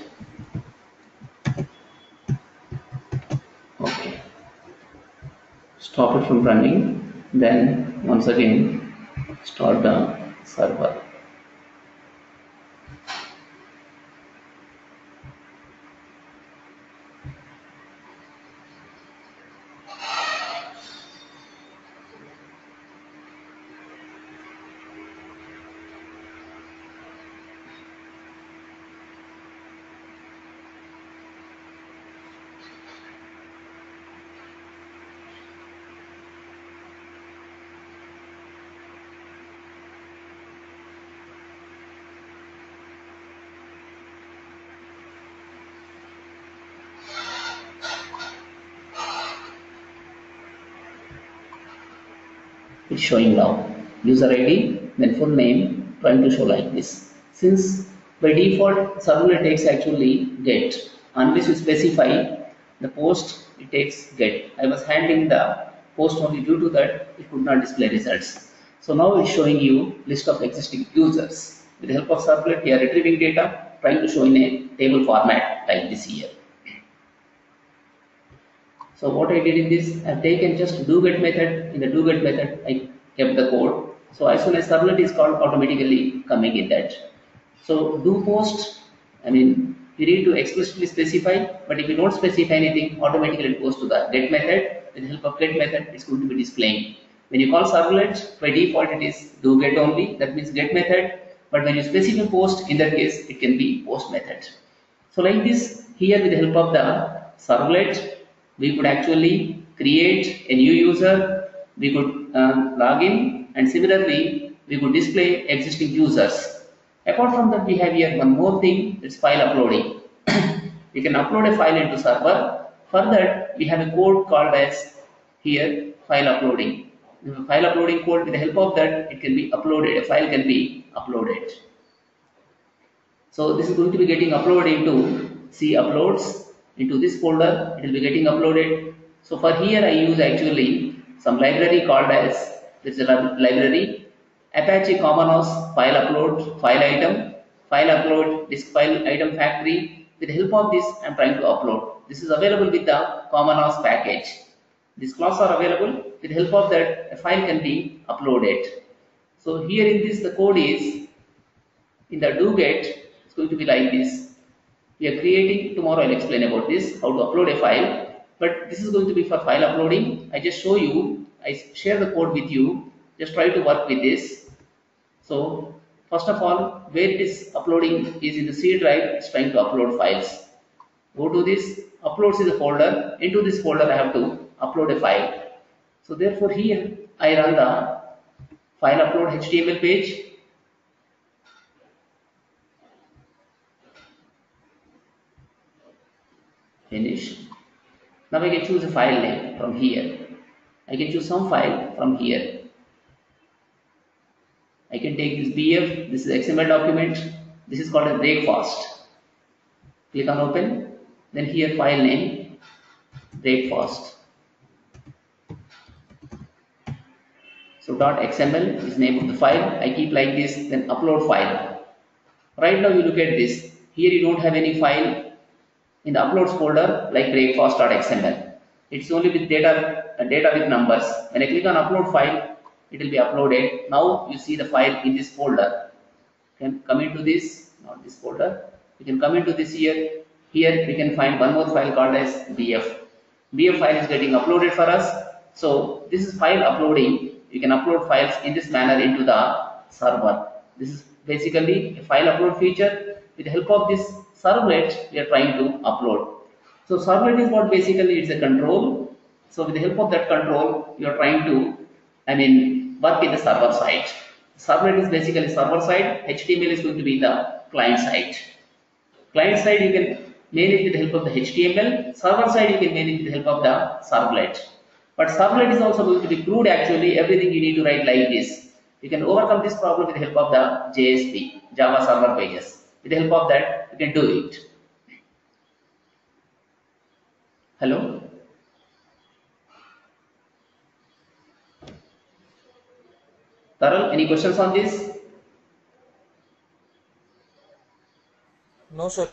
Okay. Stop it from running. Then once again start the server. It's showing now user ID, then full name, trying to show like this. Since by default servlet takes actually get, unless you specify the post, it takes get. I was handling the post only, due to that it could not display results. So now it's showing you list of existing users. With the help of servlet, we are retrieving data, trying to show in a table format like this here. So what I did in this, I've taken just do get method. In the do get method, I kept the code. So as soon as servlet is called, automatically coming in that. So do post, I mean, you need to explicitly specify, but if you don't specify anything, automatically it goes to the get method. With the help of get method, it's going to be displaying. When you call servlet, by default it is do get only, that means get method. But when you specify post, in that case, it can be post method. So like this, here with the help of the servlet, we could actually create a new user, we could log in, and similarly we could display existing users. Apart from that, we have here one more thing, it's file uploading. We can upload a file into server. For that, we have a code called as here file uploading. The file uploading code, with the help of that, it can be uploaded, a file can be uploaded. So this is going to be getting uploaded into C uploads. Into this folder, it will be getting uploaded. So for here I use actually some library called as, this is a library, Apache Commons file upload, disk file item factory. With the help of this, I am trying to upload. This is available with the Commons package. These classes are available. With the help of that, a file can be uploaded. So here in this, the code is, in the do get, it's going to be like this. We are creating, tomorrow I'll explain about this, how to upload a file, but this is going to be for file uploading. I just show you, I share the code with you, just try to work with this. So first of all, where it is uploading is in the C drive, it's trying to upload files. Go to this, uploads is a folder, into this folder I have to upload a file. So therefore here I run the file upload HTML page. Finish. Now I can choose a file name from here. I can choose some file from here. I can take this BF, this is XML document, this is called a breakfast. Click on open, then here file name, breakfast. So .xml is name of the file. I keep like this, then upload file. Right now you look at this. Here you don't have any file in the uploads folder like breakfast.xml. It's only with data with numbers. When I click on upload file, it will be uploaded. Now you see the file in this folder. You can come into this, not this folder. You can come into this here. Here we can find one more file called as BF. BF file is getting uploaded for us. So this is file uploading. You can upload files in this manner into the server. This is basically a file upload feature. With the help of this servlet, we are trying to upload. So servlet is what basically it's a control. So with the help of that control, you are trying to, work in the server side. Servlet is basically server side. HTML is going to be the client side. Client side you can manage with the help of the HTML. Server side you can manage with the help of the servlet. But servlet is also going to be crude actually. Everything you need to write like this. You can overcome this problem with the help of the JSP, Java Server Pages. With the help of that, you can do it. Hello? Taral, any questions on this? No, sir.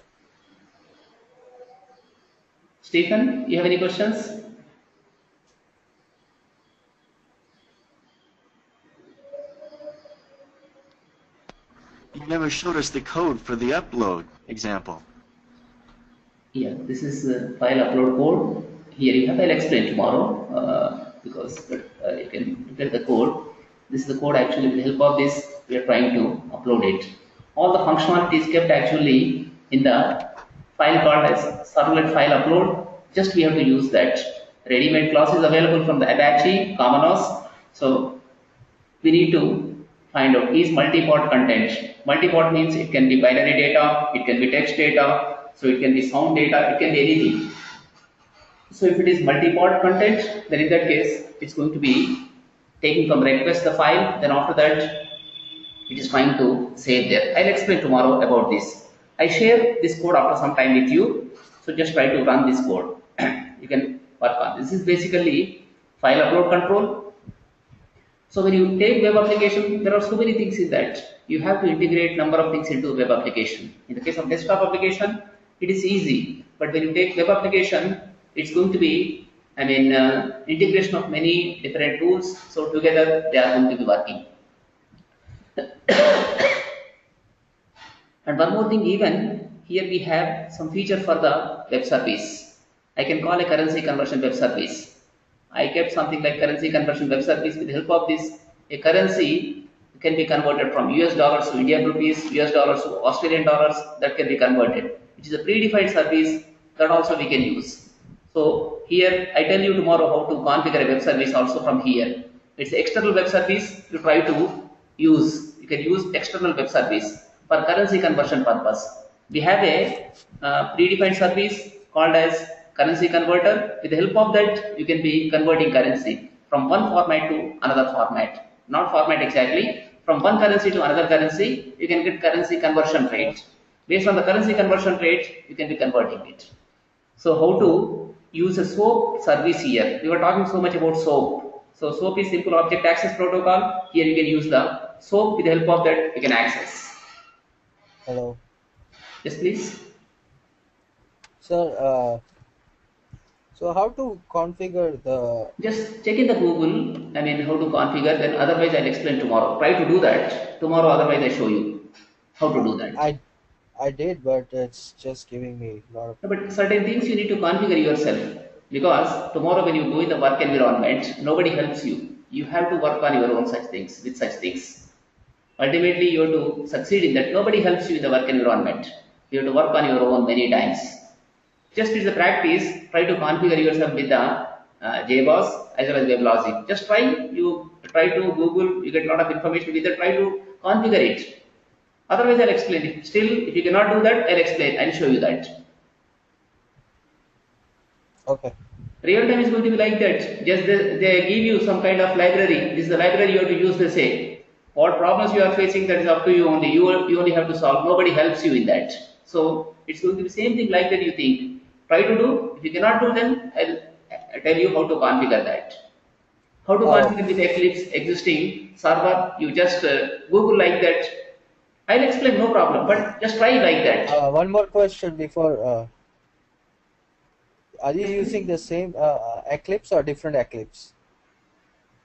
Stephen, you have any questions? You never showed us the code for the upload example. Yeah, this is the file upload code. Here you have, I'll explain tomorrow because you can get the code. This is the code actually. With the help of this, we are trying to upload it. All the functionality is kept actually in the file called as servlet file upload. Just we have to use that. Ready-made class is available from the Apache Commons. So we need to find out is multi-port content. Multi-port means it can be binary data, it can be text data, so it can be sound data, it can be anything. So if it is multi-port content, then in that case, it's going to be taking from request the file, then after that, it is trying to save there. I'll explain tomorrow about this. I share this code after some time with you, so just try to run this code. You can work on. This is basically file upload control. So when you take web application, there are so many things in that. You have to integrate number of things into web application. In the case of desktop application, it is easy. But when you take web application, it's going to be, integration of many different tools. So together they are going to be working. And one more thing, even here we have some feature for the web service. I can call a currency conversion web service. I kept something like currency conversion web service. With the help of this, a currency can be converted from US dollars to Indian rupees, US dollars to Australian dollars, that can be converted. It is a predefined service that also we can use. So here I tell you tomorrow how to configure a web service also from here. It's an external web service you try to use. You can use external web service for currency conversion purpose. We have a predefined service called as currency converter. With the help of that, you can be converting currency from one format to another format. Not format exactly. From one currency to another currency, you can get currency conversion rate. Based on the currency conversion rate, you can be converting it. So how to use a SOAP service here. We were talking so much about SOAP. So SOAP is simple object access protocol. Here you can use the SOAP. With the help of that, you can access. Hello. Yes, please. Sir, so how to configure the... Just check in the Google, how to configure, then otherwise I'll explain tomorrow. Try to do that tomorrow, otherwise I show you how to do that. I did, but it's just giving me a lot of... But certain things you need to configure yourself, because tomorrow when you go in the work environment, nobody helps you. You have to work on your own such things, with such things. Ultimately, you have to succeed in that. Nobody helps you in the work environment. You have to work on your own many times. Just as a practice, try to configure yourself with the JBoss as well as WebLogic. Just try to Google, you get a lot of information with that, try to configure it. Otherwise, I'll explain it. Still, if you cannot do that, I'll explain, I'll show you that. Okay. Real time is going to be like that. Just they give you some kind of library. This is the library you have to use. They say what problems you are facing, that is up to you only. You only have to solve. Nobody helps you in that. So it's going to be same thing like that. You think. Try to do. If you cannot do, then I'll tell you how to configure that. How to configure with Eclipse existing server? You just Google like that. I'll explain, no problem. But just try like that. One more question before. Are you using the same Eclipse or different Eclipse?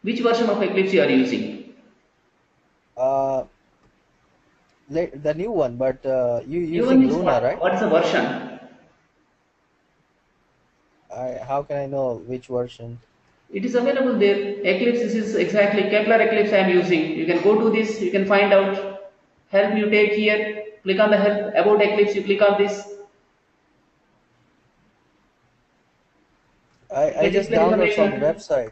Which version of Eclipse you are using? The new one, but you New using one is Luna, what? right? What's the version? How can I know which version? It is available there. Eclipse, this is exactly Kepler Eclipse I am using. You can go to this, you can find out. Help you take here. Click on the help about Eclipse. You click on this. I Get just display download from information. website.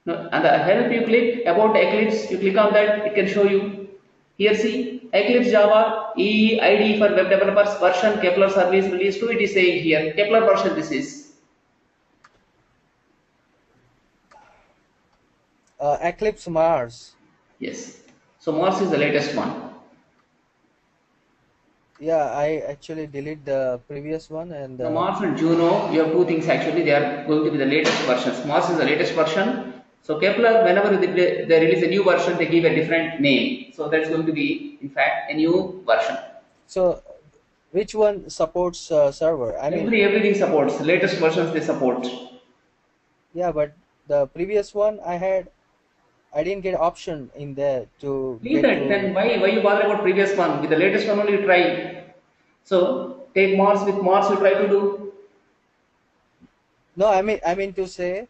No, and the help you click about Eclipse. You click on that. It can show you. Here see Eclipse Java EE IDE for web developers version Kepler service release 2. It is saying here Kepler version. This is Eclipse Mars. yes. So Mars is the latest one. Yeah, I actually delete the previous one and The Mars and Juno, you have two things actually. They are going to be the latest versions. Mars is the latest version. So Kepler, whenever they release a new version, they give a different name. So that's going to be, in fact, a new version. so which one supports server? I mean, Everything supports. Latest versions they support. yeah, but the previous one I didn't get option in there to Leave get that. to. Then why you bother about previous one? With the latest one only you try. So take Mars, with Mars you try to do. No, I mean to say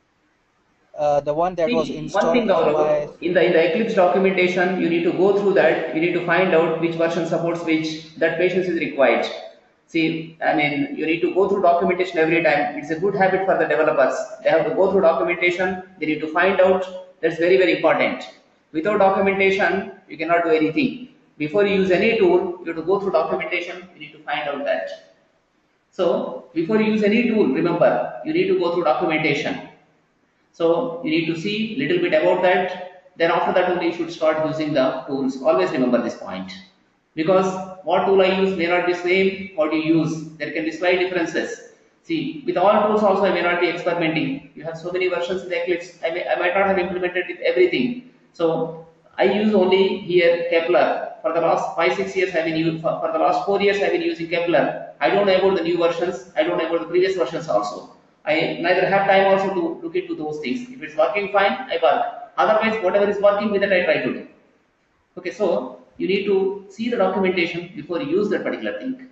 the one that was See, one thing, installed on my. in the Eclipse documentation, you need to go through that. You need to find out which version supports which. That patience is required. See, I mean, you need to go through documentation every time. It's a good habit for the developers. They have to go through documentation. They need to find out. That's very, very important. Without documentation, you cannot do anything. Before you use any tool, you have to go through documentation. You need to find out that. So, before you use any tool, remember, you need to go through documentation. So, you need to see little bit about that. Then after that only you should start using the tools. Always remember this point. Because what tool I use may not be same what you use. There can be slight differences. See, with all tools also I may not be experimenting. You have so many versions in the Eclipse. I might not have implemented with everything. So I use only here Kepler. For the last 5-6 years I've been using, for the last 4 years I've been using Kepler. I don't know about the new versions. I don't know about the previous versions also. I neither have time also to look into those things. If it's working fine, I work. Otherwise, whatever is working with it, I try to do. Okay, so you need to see the documentation before you use that particular thing.